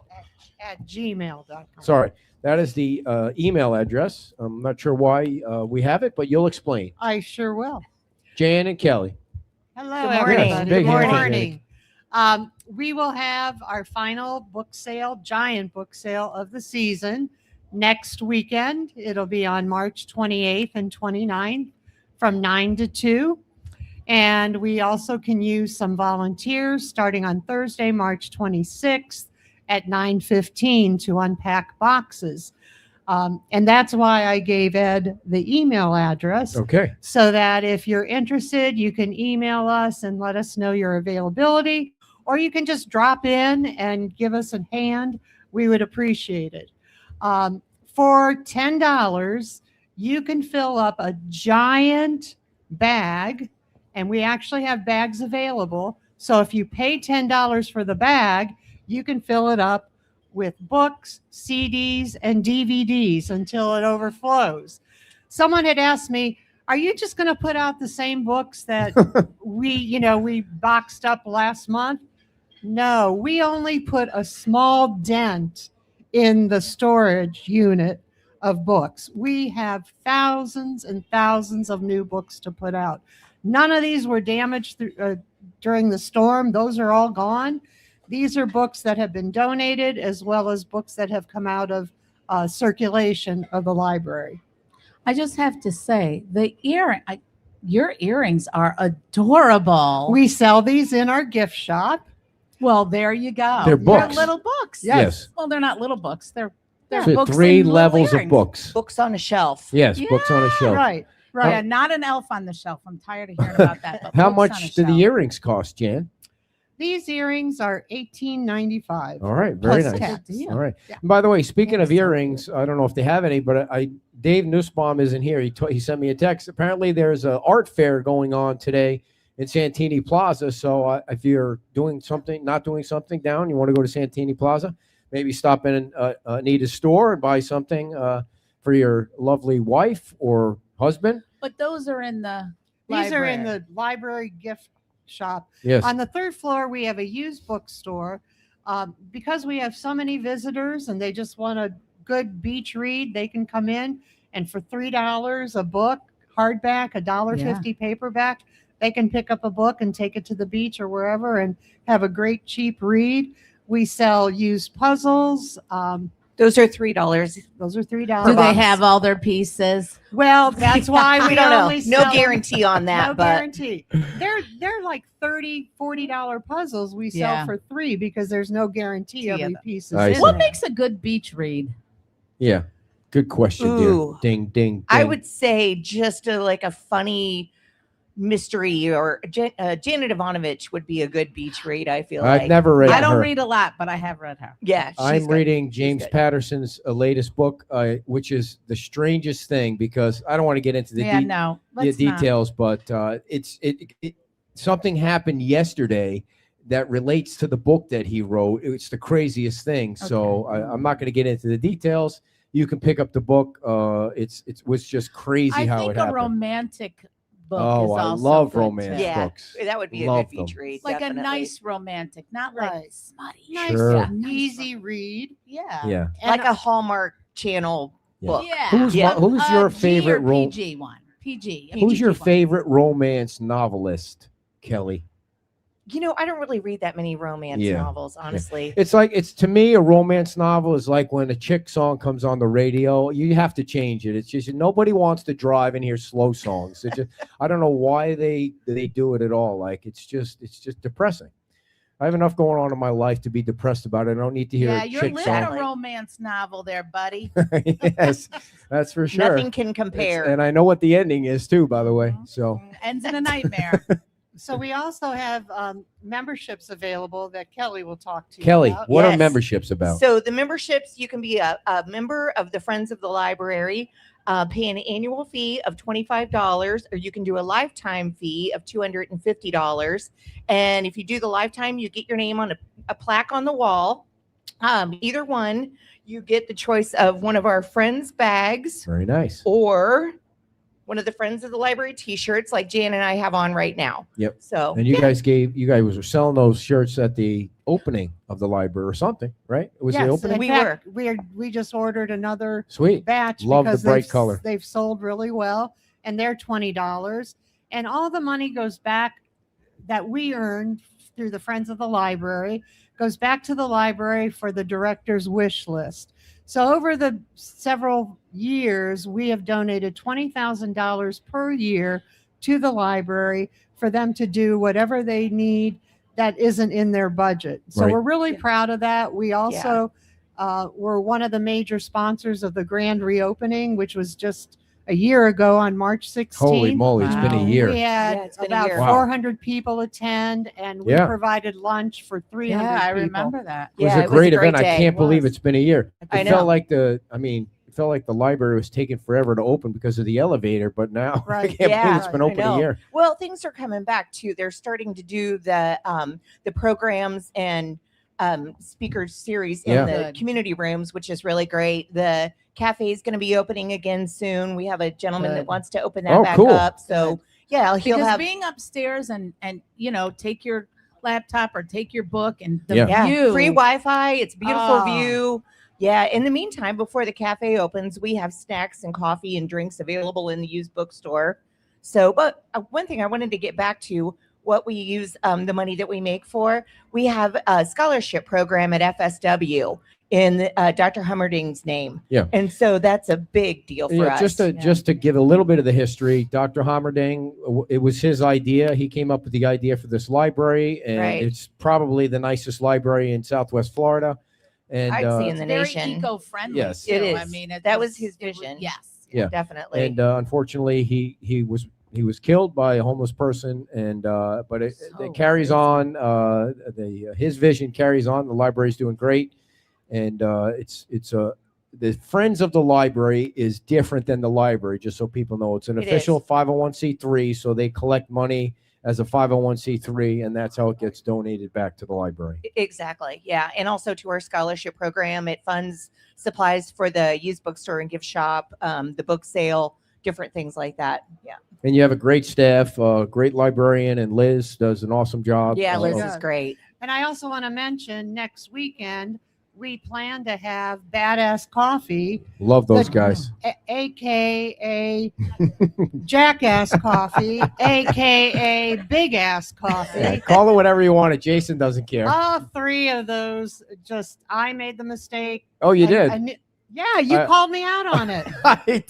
at gmail.com. sorry, that is the email address. I'm not sure why we have it, but you'll explain. I sure will. Jan and Kelly. Hello, Good morning. everybody. Big Good handshake. morning. We will have our final book sale, giant book sale of the season next weekend. It'll be on March 28th and 29th from 9 to 2. And we also can use some volunteers starting on Thursday, March 26th at 9:15 to unpack boxes. And that's why I gave Ed the email address. Okay. So that if you're interested, you can email us and let us know your availability, or you can just drop in and give us a hand. We would appreciate it. For $10, you can fill up a giant bag, and we actually have bags available. So if you pay $10 for the bag, you can fill it up with books, CDs, and DVDs until it overflows. Someone had asked me, are you just going to put out the same books that we boxed up last month? No, we only put a small dent in the storage unit of books. We have thousands and thousands of new books to put out. None of these were damaged during the storm. Those are all gone. These are books that have been donated, as well as books that have come out of circulation of the library. I just have to say, your earrings are adorable. We sell these in our gift shop. Well, there you go. They're books. little books. Yes. Well, they're not little books. They're So books three in little levels of earrings. books. Books on a shelf. Yes, books on a shelf. Right, Yeah, right. not an elf on the shelf. I'm tired of hearing about that. But How books on a much do the shelf. earrings cost, Jan? These earrings are $18.95. All right, very Plus nice. tax. All right. Yeah. And by the way, speaking of Yes. earrings, I don't know if they have any, but Dave Nussbaum isn't here. He sent me a text. Apparently, there's an art fair going on today in Santini Plaza. So if you're doing something, not doing something down, you want to go to Santini Plaza, maybe stop in Anita's store and buy something for your lovely wife or husband. But those are in the These are in library. the library gift shop. Yes. On the third floor, we have a used bookstore. Because we have so many visitors and they just want a good beach read, they can come in, and for $3 a book, hardback, $1.50 paperback, they can pick up a book and take it to the beach or wherever and have a great cheap read. We sell used puzzles. Those are $3. Those are $3. Do they box. have all their pieces? Well, that's why we don't know. only No sell guarantee on that, no but guarantee. They're like $30-$40 puzzles we sell Yeah. for $3 because there's no guarantee of Yeah. the pieces. I in see. What there. makes a good beach read? Yeah. Good question, Ooh. dear. Ding, ding, ding. I would say just like a funny mystery, or Janet Ivanovich would be a good beach read. I feel I've like. never read I don't her. read a lot, but I have read her. Yeah, she's I'm good. reading She's James good. Patterson's latest book, which is the strangest thing, because I don't want to get into the No. the Let's not. details, but it something happened yesterday that relates to the book that he wrote. It's the craziest thing. So I'm not going to get into the details. You can pick up the book. It was just crazy I how think it a happened. romantic book Oh, is I also love good, romance too. Yeah, books. that would be a Love good beach them. read. Like definitely. a nice romantic, not like Right. smutty. Nice, Sure. Yeah, nice easy romantic. read. Yeah. Yeah. like a Hallmark Channel Yeah. book. Yeah. Who's Yeah. who's your G or favorite PG one? PG. a Who's your PG one. favorite romance novelist, Kelly? You know, I don't really read that many romance Yeah. novels, honestly. It's to me, a romance novel is like when a chick song comes on the radio. You have to change it. It's just nobody wants to drive and hear slow songs. It just, I don't know why they do it at all. Like it's just depressing. I have enough going on in my life to be depressed about it. I don't need to hear Yeah, a you're chick living song. a romance novel there, buddy. Yes, that's for sure. Nothing can compare. And I know what the ending is too, by the way. So Ends in a nightmare. So we also have memberships available that Kelly will talk to you Kelly, about. what are Yes. memberships about? So the memberships, you can be a member of the Friends of the Library, pay an annual fee of $25, or you can do a lifetime fee of $250. And if you do the lifetime, you get your name on a plaque on the wall. Either one, you get the choice of one of our Friends bags Very nice. or one of the Friends of the Library T-shirts, like Jan and I have on right now. Yep. So And you guys were selling those shirts at the opening of the library or something, right? It was the Yes, opening. in We fact, we just ordered another Sweet. batch. Love the because bright they've- color. They've sold really well, and they're $20. And all the money goes back that we earned through the Friends of the Library goes back to the library for the director's wish list. So over the several years, we have donated $20,000 per year to the library for them to do whatever they need that isn't in their budget. So Right. we're really proud of that. We also were one of the major sponsors of the grand reopening, which was just a year ago on March 16th. Holy moly, it's been a Wow. year. We had Yeah, it's been a about year. Wow. 400 people attend, and we Yeah. provided lunch for 300 Yeah, I people. remember that. It was Yeah, a great event. I day. can't It believe was. it's been a year. I It know. felt like it felt like the library was taking forever to open because of the elevator, but now I Right. can't Yeah, believe it's been I open a know. year. Well, things are coming back too. They're starting to do the programs and speaker series in Yeah. the Good. community rooms, which is really great. The cafe is going to be opening again soon. We have a gentleman that Good. wants to open that Oh, back cool. up. So yeah, he'll Because have being upstairs and take your laptop or take your book and the Yeah. view. free Wi-Fi. It's a beautiful Oh. view. Yeah. In the meantime, before the cafe opens, we have snacks and coffee and drinks available in the used bookstore. So, but one thing I wanted to get back to what we use the money that we make for. We have a scholarship program at FSW in Dr. Hummerding's name. Yeah. And so that's a big deal for us. Just to give a little bit of the history, Dr. Hammerding, it was his idea. He came up with the idea for this library, and Right. it's probably the nicest library in Southwest Florida. And I'd say in the Very nation. eco-friendly. Yes. It too. is. I mean, That was his vision. Yes. Yeah. Definitely. and unfortunately he was killed by a homeless person, and but it So carries crazy. on. His vision carries on. The library's doing great, and the Friends of the Library is different than the library, just so people know. It's an It official is. 501c3, so they collect money as a 501c3, and that's how it gets donated back to the library. Exactly. Yeah. And also to our scholarship program, it funds supplies for the used bookstore and gift shop, the book sale, different things like that. Yeah. And you have a great staff, great librarian, and Liz does an awesome job. Yeah. Liz Good. is great. And I also want to mention next weekend, we plan to have Badass Coffee, Love those guys. AKA Jackass Coffee, AKA Big Ass Coffee. Yeah, call it whatever you want. Jason doesn't care. All three of those, I made the mistake. Oh, you I- did? Yeah, you I- called me out on it.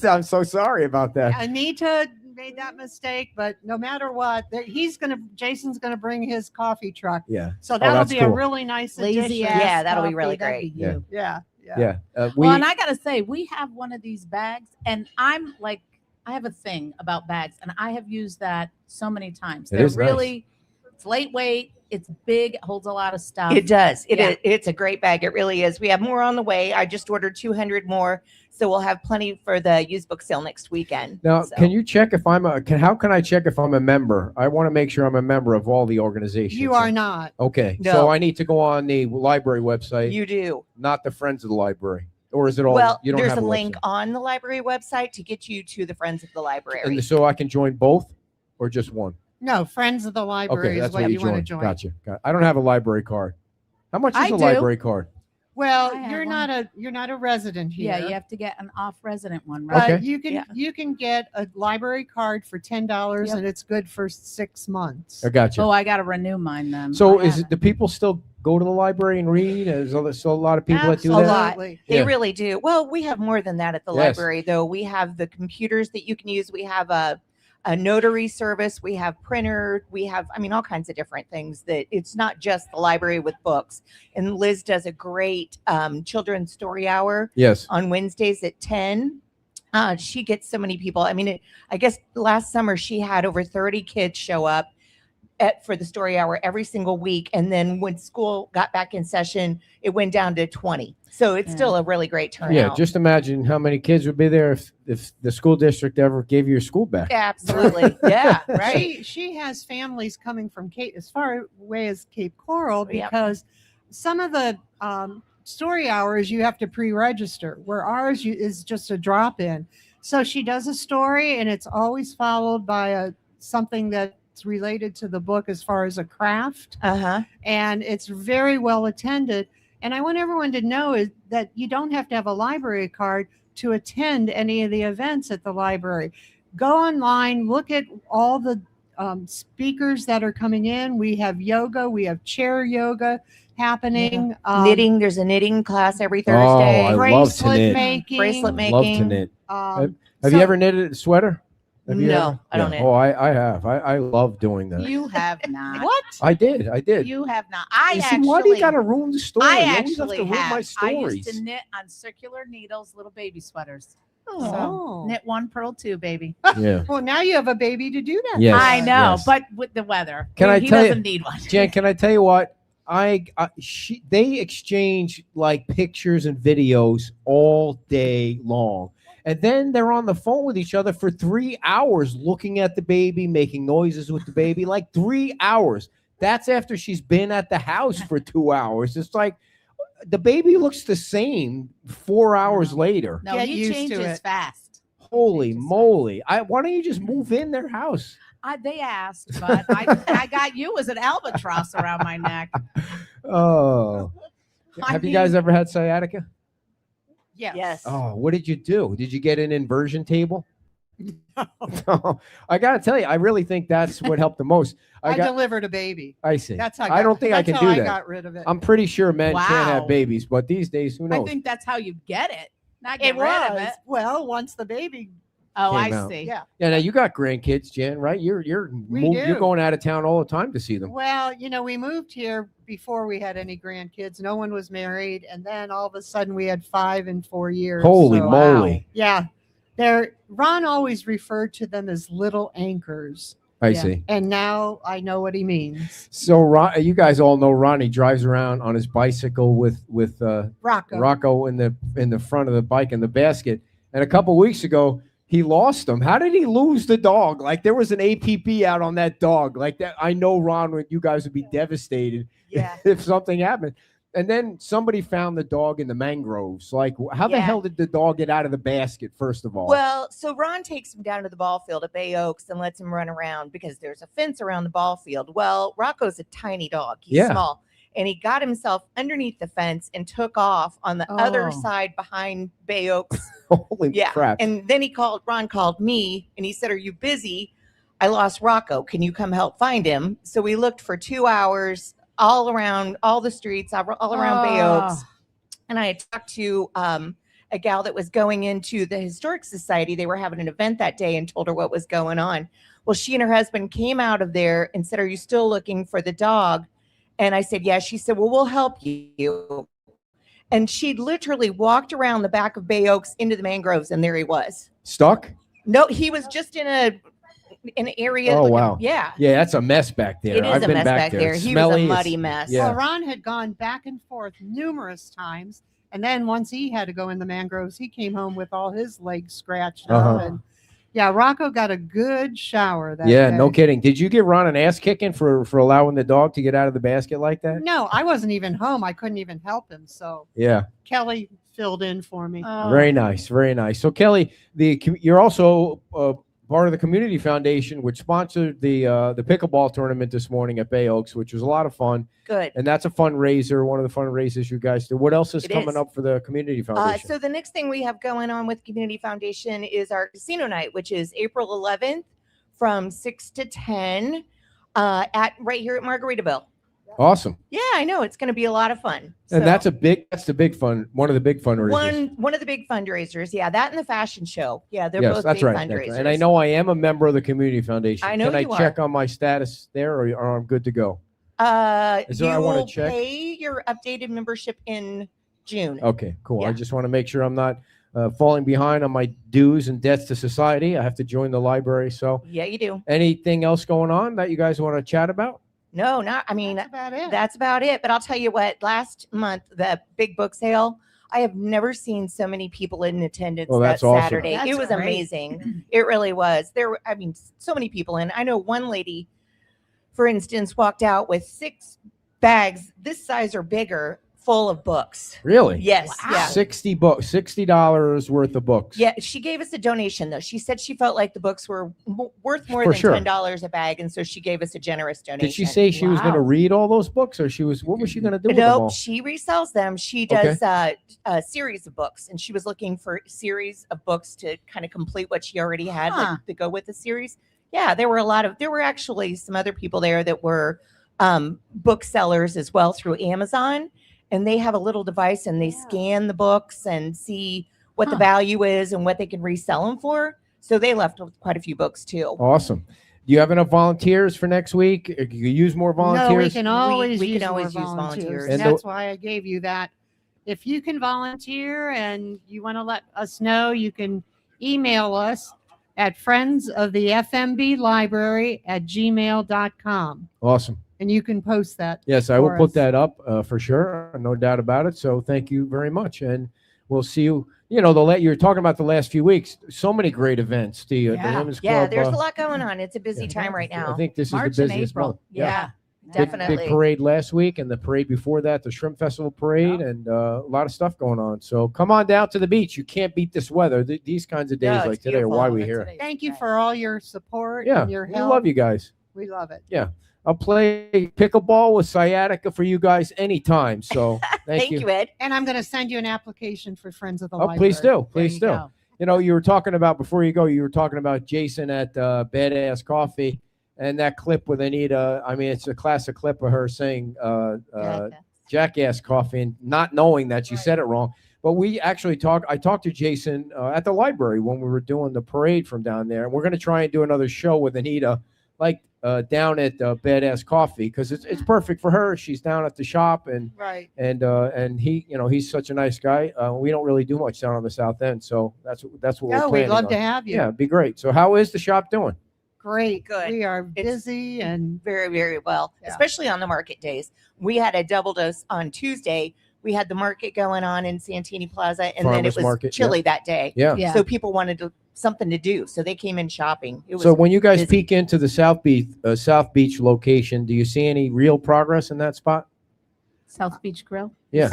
I'm so sorry about that. Anita made that mistake, but no matter what, Jason's gonna bring his coffee truck. Yeah. So that'll that's be cool. a really nice Lazy addition. ass Yeah, that'll be coffee, really that'd great. be you. Yeah. Yeah. Yeah. Well, and I gotta say, we have one of these bags, and I'm like, I have a thing about bags, and I have used that so many times. It They're is nice. really, it's lightweight, it's big, it holds a lot of stuff. It does. Yeah. It's a great bag. It really is. We have more on the way. I just ordered 200 more. So we'll have plenty for the used book sale next weekend. Now, So- can you check if how can I check if I'm a member? I want to make sure I'm a member of all the organizations. You are not. Okay. No. So I need to go on the library website, You do. not the Friends of the Library. Or is it all Well, you don't there's have a link website? on the library website to get you to the Friends of the Library. And so I can join both or just one? No, Friends of the Library Okay, is that's what what you want to join. Gotcha. I don't have a library card. How much is I a do. library card? Well, I have you're one. not a resident here. Yeah, you have to get an off-resident one, But right? Okay. you can get a library card for $10 Yep. and it's good for 6 months. I got you. Oh, I got to renew mine then. So I is haven't. it, do people still go to the library and read? Is there still a lot of people that do A that? lot. Absolutely. They Yeah. really do. Well, we have more than that at the Yes. library, though. We have the computers that you can use. We have a notary service. We have printer. We have, all kinds of different things that it's not just the library with books. And Liz does a great children's story hour Yes. on Wednesdays at 10. She gets so many people. I guess last summer she had over 30 kids show up. for the story hour every single week. And then when school got back in session, it went down to 20. So it's still a really great turnout. Yeah, just imagine how many kids would be there if the school district ever gave you your school back. Absolutely. Yeah, right. She has families coming from as far away as Cape Coral Yep. because some of the story hours you have to pre-register, where ours is just a drop-in. So she does a story, and it's always followed by something that's related to the book as far as a craft. And it's very well attended. And I want everyone to know is that you don't have to have a library card to attend any of the events at the library. Go online, look at all the speakers that are coming in. We have yoga, we have chair yoga happening. Knitting. There's a knitting class every Oh, Thursday. I love to bracelet knit. making. Bracelet Love to making. knit. Have So- you ever knitted a sweater? Have you No, ever? I don't Yeah. knit. Oh, I have. I love doing that. You have not. What? I did. You have not. I You see, actually. why do you got to ruin the story? I You always actually have to ruin have. my I stories. used to knit on circular needles, little baby sweaters. Oh. So knit one, purl two, baby. Yeah. Well, now you have a baby to do that. Yes. I know, yes. but with the weather, Can I he tell you- doesn't need one. Jen, can I tell you what? They exchange like pictures and videos all day long. And then they're on the phone with each other for 3 hours looking at the baby, making noises with the baby, like 3 hours. That's after she's been at the house for 2 hours. It's like the baby looks the same 4 hours later. No, Get he used to changes it. fast. Holy moly. Why don't you just move in their house? They asked, but I got you as an albatross around my neck. Oh. I Have you guys mean- ever had sciatica? Yes. Oh, what did you do? Did you get an inversion table? No. I got to tell you, I really think that's what helped the most. I delivered a baby. I see. That's how I don't think I that's can how do I that. got rid of it. I'm pretty sure men can't have Wow. babies, but these days, who I knows? think that's how you get it. Not get It rid of was. it. Well, once the baby, Oh, Came I out. see. yeah. Yeah, now you got grandkids, Jen, right? You're you're do. going out of town all the time to see them. Well, we moved here before we had any grandkids. No one was married, and then all of a sudden we had 5 in 4 years. Holy So, moly! yeah, Ron always referred to them as little anchors, I Yeah. see. and now I know what he means. So you guys all know Ronnie drives around on his bicycle with Rocco. Rocco in the front of the bike in the basket. And a couple weeks ago, he lost him. How did he lose the dog? Like there was an APB out on that dog. Like that, I know Ron, you guys would be devastated Yeah. if something happened. And then somebody found the dog in the mangroves. Like, how the Yeah. hell did the dog get out of the basket? First of all, Well, so Ron takes him down to the ball field at Bay Oaks and lets him run around because there's a fence around the ball field. Well, Rocco's a tiny dog. He's Yeah. small. And he got himself underneath the fence and took off on the other Oh. side behind Bay Oaks. holy Yeah. crap! And then Ron called me and he said, "Are you busy? I lost Rocco. Can you come help find him?" So we looked for 2 hours all around all the streets, all around Bay Oaks. And I had talked to a gal that was going into the Historic Society. They were having an event that day and told her what was going on. Well, she and her husband came out of there and said, "Are you still looking for the dog?" And I said, "Yes." She said, "Well, we'll help you." And she literally walked around the back of Bay Oaks into the mangroves, and there he was. Stuck? No, he was just in an area. Oh, looking- wow. Yeah. Yeah, that's a mess back there. It is I've a been mess back back there. He was a Smelly, it's- muddy mess. Yeah. Well, Ron had gone back and forth numerous times, and then once he had to go in the mangroves, he came home with all his legs scratched Uh-huh. up. And yeah, Rocco got a good shower that Yeah, day. no kidding. Did you give Ron an ass kicking for allowing the dog to get out of the basket like that? No, I wasn't even home. I couldn't even help him. So Yeah. Kelly filled in for me. Very nice, very nice. So Kelly, you're also part of the community foundation, which sponsored the pickleball tournament this morning at Bay Oaks, which was a lot of fun. Good. And that's a fundraiser, one of the fundraisers you guys do. What else is It coming is. up for the community foundation? So the next thing we have going on with Community Foundation is our casino night, which is April 11th from 6 to 10 at right here at Margaritaville. Awesome. Yeah, I know it's going to be a lot of fun. And So, that's the big fun, one of the big fundraisers. one of the big fundraisers. Yeah, that and the fashion show. Yeah, they're Yes, both that's big right. That's fundraisers. right. And I know I am a member of the community foundation. I know Can you I check on my status there, or I'm good to go? Is there You I wanna will check? pay your updated membership in June. Okay, cool. I Yeah. just want to make sure I'm not falling behind on my dues and debts to society. I have to join the library. So, Yeah, you do. anything else going on that you guys want to chat about? No, not. I mean, That's about it. that's about it. But I'll tell you what. Last month, the big book sale. I have never seen so many people in attendance Oh, that that's awesome. Saturday. That's It was great. amazing. It really was. I mean, so many people. And I know one lady, for instance, walked out with 6 bags this size or bigger full of books. Really? Yes. Wow. Yeah. $60 worth of books. Yeah, she gave us a donation though. She said she felt like the books were worth more For than sure. $10 a bag, and so she gave us a generous donation. Did she say she was going to Wow. read all those books, or what was she going to do with them Nope, all? she resells them. She does a series of books, and she was looking for a series of books to kind of complete what she already had Huh. to go with the series. Yeah, there were actually some other people there that were booksellers as well through Amazon, and they have a little device and they scan the books and see what the Huh. value is and what they can resell them for. So they left with quite a few books too. Awesome. Do you have enough volunteers for next week? You could use more volunteers. No, we can always we can use more always use volunteers. volunteers. And That's why I gave you that. If you can volunteer and you want to let us know, you can email us at friendsofthefmblibrary@gmail.com. Awesome. And you can post that. Yes, I will for put us. that up for sure. No doubt about it. So thank you very much. And we'll see you. You know, you're talking about the last few weeks. So many great events. The Yeah. Women's Yeah, Club. there's a lot going on. It's a busy time right I now. think this March is the and busiest April. month. Yeah, Big definitely. parade last week, and the parade before that, the Shrimp Festival parade, and a lot of stuff going on. So come on down to the beach. You can't beat this weather. These kinds of days No, like it's today are why beautiful. we here. Thank you for all your support Yeah, and your we help. love you guys. We love it. I'll play pickleball with sciatica for you guys anytime. So Thank you, Ed. And I'm going to send you an application for Friends of the Oh, Library. please do. There Please you do. go. You know, you were talking about before you go, you were talking about Jason at Badass Coffee and that clip with Anita. I mean, it's a classic clip of her saying Jackass Coffee and not knowing that she said it wrong. But we actually I talked to Jason at the library when we were doing the parade from down there. And we're going to try and do another show with Anita, like down at Badass Coffee, because it's perfect for her. She's down at the shop and Right. and he, you know, he's such a nice guy. We don't really do much down on the South End, so that's what we're Oh, planning we'd love on. to have you. Yeah, it'd be great. So how is the shop doing? Great. Good. We are It's- busy and Very, very well, Yeah. especially on the market days. We had a double dose on Tuesday. We had the market going on in Santini Plaza, and then Farmers it was market, chilly that day. Yeah. Yeah. So people wanted something to do, so they came in shopping. It was So when you guys busy. peek into the South Beach location, do you see any real progress in that spot? South Beach Grill. Yeah.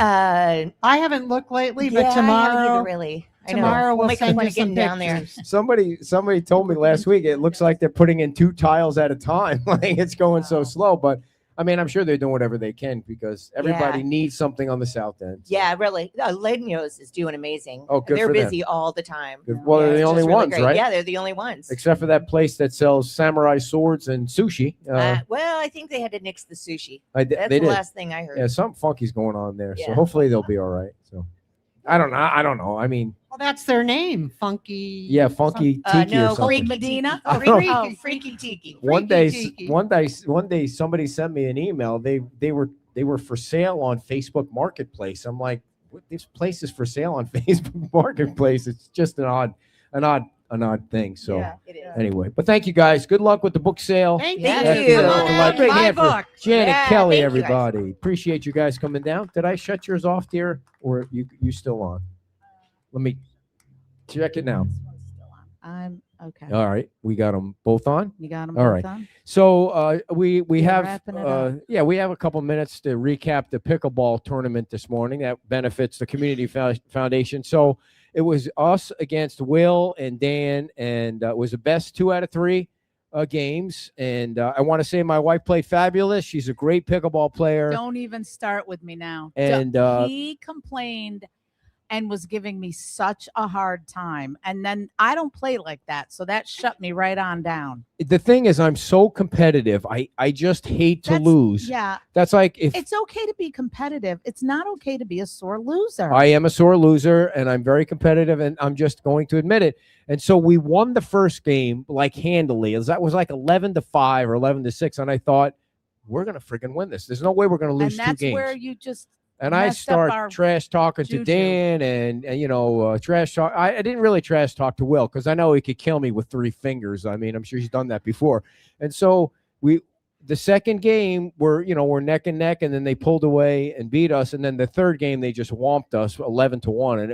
I haven't looked lately, yeah, but I haven't either, tomorrow, really. I know. tomorrow we'll make a send point you of getting some down there. pictures. Somebody told me last week it looks like they're putting in 2 tiles at a time. Like it's going so slow, but I mean, I'm sure they're doing whatever they can because everybody Yeah. needs something on the South End. Yeah, really. Leños is doing amazing. Oh, good They're for them. busy all the time. Good. Well, Yeah, they're the it's only just really ones, great. right? Yeah, they're the only ones. Except for that place that sells samurai swords and sushi. Well, I think they had to nix the sushi. They That's did. the last thing I heard. Yeah, something funky's going on there. So Yeah. hopefully they'll be all right. So I don't know. I mean, Well, that's their name, Funky. yeah, funky tiki or no, something. Freaky Medina? Tiki. I don't Oh, know. Freaky Tiki. One Freaky day, tiki. one day, somebody sent me an email. They were for sale on Facebook Marketplace. I'm like, what, this place is for sale on Facebook Marketplace. It's just an odd thing. So Yeah, it is. anyway, but thank you guys. Good luck with the book sale. Thank Yeah. you. Thank you. Come on Thank out, Big buy hand for books. Janet Yeah, Kelly, thank you, guys. everybody. Appreciate you guys coming down. Did I shut yours off, dear, or you still on? Let me check it now. This one's still on. I'm okay. All right, we got them both on. You got them all both right. on? So we We're have wrapping it up. we have a couple minutes to recap the pickleball tournament this morning that benefits the community foundation. So it was us against Will and Dan, and it was the best 2 out of 3 games. And I want to say my wife played fabulous. She's a great pickleball player. Don't even start with me now. And, He complained and was giving me such a hard time. And then I don't play like that. So that shut me right on down. The thing is, I'm so competitive. I just hate to That's- lose. Yeah. That's like if It's okay to be competitive. It's not okay to be a sore loser. I am a sore loser and I'm very competitive and I'm just going to admit it. And so we won the first game like handily. That was like 11-5 or 11-6. And I thought, we're going to freaking win this. There's no way we're going to lose and that's 2 games. where you just And I messed up our start trash talking to juju. Dan and trash talk. I didn't really trash talk to Will because I know he could kill me with 3 fingers. I mean, I'm sure he's done that before. And so the second game we're neck and neck, and then they pulled away and beat us. And then the third game they just whomped us 11-1. And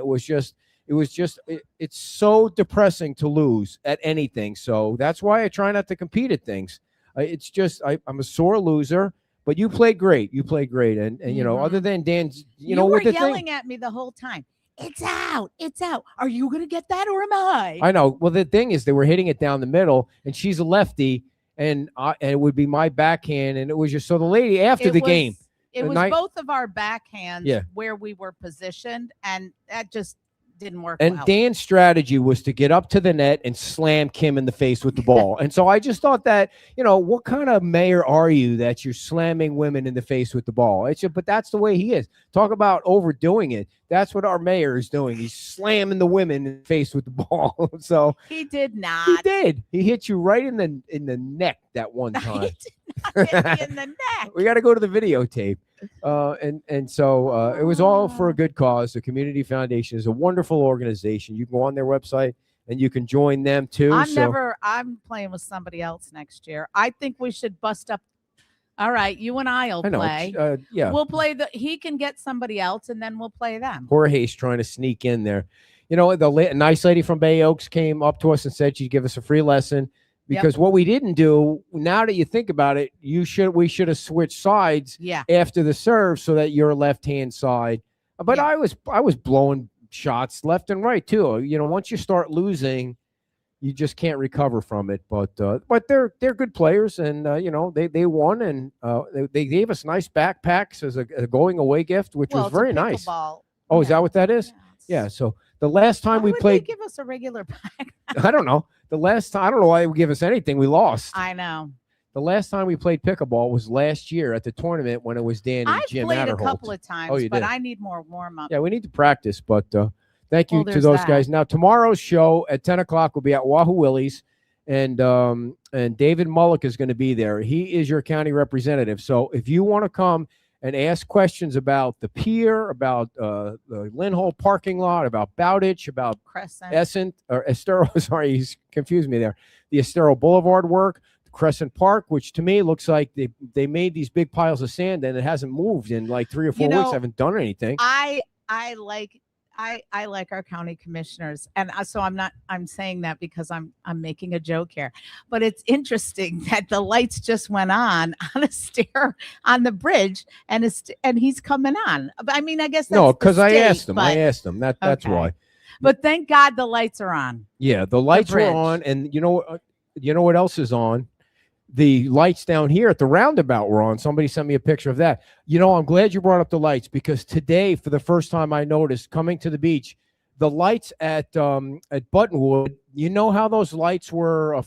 it's so depressing to lose at anything. So that's why I try not to compete at things. It's just I'm a sore loser. But you played great. And other than Dan's, You were with the yelling thing. at me the whole time. It's out. It's out. Are you going to get that or am I? I know. Well, the thing is, they were hitting it down the middle, and she's a lefty, and it would be my backhand, and it was just so the lady after the game. It the was night- both of our backhands Yeah. where we were positioned, and that just didn't work And well. Dan's strategy was to get up to the net and slam Kim in the face with the ball. And so I just thought that, what kind of mayor are you that you're slamming women in the face with the ball? But that's the way he is. Talk about overdoing it. That's what our mayor is doing. He's slamming the women in the face with the ball. So He did not. he did. He hit you right in the neck that one time. He did not hit me in the neck. We got to go to the videotape. So it was all for a good cause. The Community Foundation is a wonderful organization. You can go on their website and you can join them too. I'm playing with somebody else next year. I think we should bust up. All right, you and I'll I know. play. Yeah. We'll play he can get somebody else and then we'll play them. Jorge's trying to sneak in there. The nice lady from Bay Oaks came up to us and said she'd give us a free lesson. Because what we didn't do, now that you think about it, we should have switched sides after the serve so that you're left-hand side. But I was blowing shots left and right too. Once you start losing, you just can't recover from it. But they're good players, and they won, and they gave us nice backpacks as a going away gift, which was very nice. Pickleball. Oh, is that what that is? Yeah. So the last time we Why would played, they give us a regular pack. I don't know. The last time, I don't know why they would give us anything. We lost. I know. The last time we played pickleball was last year at the tournament when it was Dan and I've Jim played Adderholt. a couple of times, Oh, you but did? I need more warm up. Yeah, we need to practice, but thank you Well, to there's those that. guys. Now, tomorrow's show at 10 o'clock will be at Wahoo Willie's, and David Mullick is going to be there. He is your county representative. So if you want to come and ask questions about the pier, about the Lynn Hole parking lot, about Bowditch, about Crescent. Estero, sorry, he's confused me there. The Estero Boulevard work, Crescent Park, which to me looks like they made these big piles of sand and it hasn't moved in like 3 or 4 weeks. Haven't done anything. I like our county commissioners, and so I'm saying that because I'm making a joke here, but it's interesting that the lights just went on a stair on the bridge, and he's coming on. I mean, I guess that's No, because I asked him. That's Okay. why. But thank God the lights are on. Yeah, the lights were bridge. on, and you know what else is on? The lights down here at the roundabout were on. Somebody sent me a picture of that. I'm glad you brought up the lights because today, for the first time, I noticed coming to the beach, the lights at Buttonwood. You know how those lights were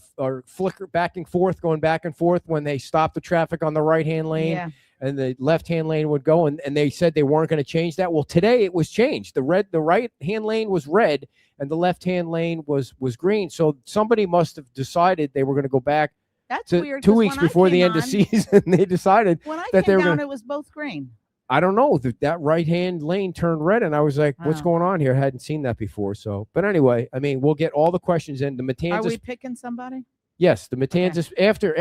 flicker going back and forth when they stopped the traffic on the right-hand lane. Yeah. And the left-hand lane would go, and they said they weren't going to change that. Well, today it was changed. The right-hand lane was red, and the left-hand lane was green. So somebody must have decided they were going to go back. That's to weird. 2 'cause weeks when I before the came end of on- season, they decided When I that they came were down, going. it was both green. I don't know that right-hand lane turned red, and I was like, "What's Oh. going on here?" I hadn't seen that before. So, but anyway, I mean, we'll get all the questions in. The Are Matanzas, we picking somebody? yes, the Matanzas after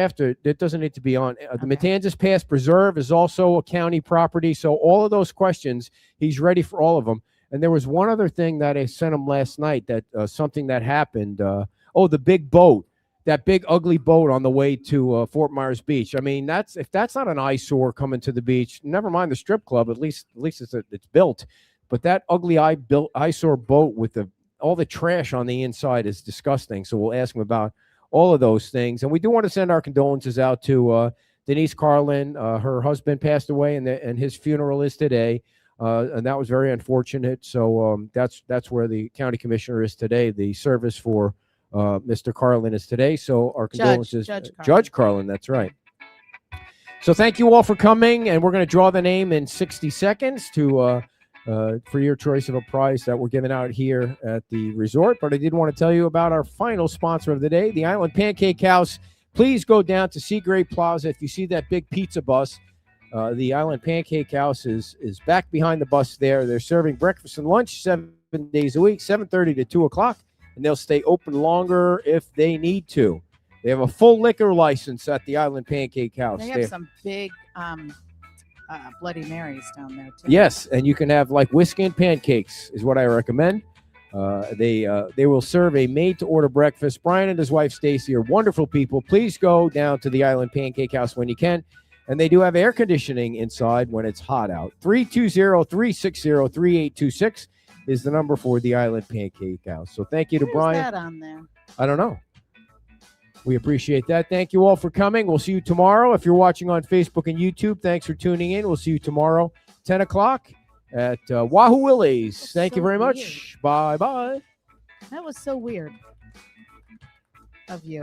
it doesn't need to be on. The Matanzas Pass Preserve is also a county property, so all of those questions, he's ready for all of them. And there was one other thing that I sent him last night that something that happened. The big boat. That big ugly boat on the way to Fort Myers Beach. I mean, if that's not an eyesore coming to the beach, never mind the strip club. At least it's built. But that ugly eyesore boat with all the trash on the inside is disgusting. So we'll ask him about all of those things. And we do want to send our condolences out to Denise Carlin. Her husband passed away, and his funeral is today. And that was very unfortunate. So that's where the county commissioner is today. The service for Mr. Carlin is today. So our condolences. Judge Carlin, that's right. So thank you all for coming, and we're going to draw the name in 60 seconds for your choice of a prize that we're giving out here at the resort. But I did want to tell you about our final sponsor of the day, the Island Pancake House. Please go down to Seagrave Plaza. If you see that big pizza bus, The Island Pancake House is back behind the bus there. They're serving breakfast and lunch 7 days a week, 7:30 to 2 o'clock, and they'll stay open longer if they need to. They have a full liquor license at the Island Pancake House. They have some big Bloody Marys down there too. Yes, and you can have like whiskey and pancakes is what I recommend. They will serve a made-to-order breakfast. Brian and his wife Stacy are wonderful people. Please go down to the Island Pancake House when you can. And they do have air conditioning inside when it's hot out. 320-360-3826 is the number for the Island Pancake House. So thank you to Where's Brian. that on there? I don't know. We appreciate that. Thank you all for coming. We'll see you tomorrow. If you're watching on Facebook and YouTube, thanks for tuning in. We'll see you tomorrow, 10 o'clock at Wahoo Willie's. That's Thank you so very much. Bye-bye. That was so weird of you.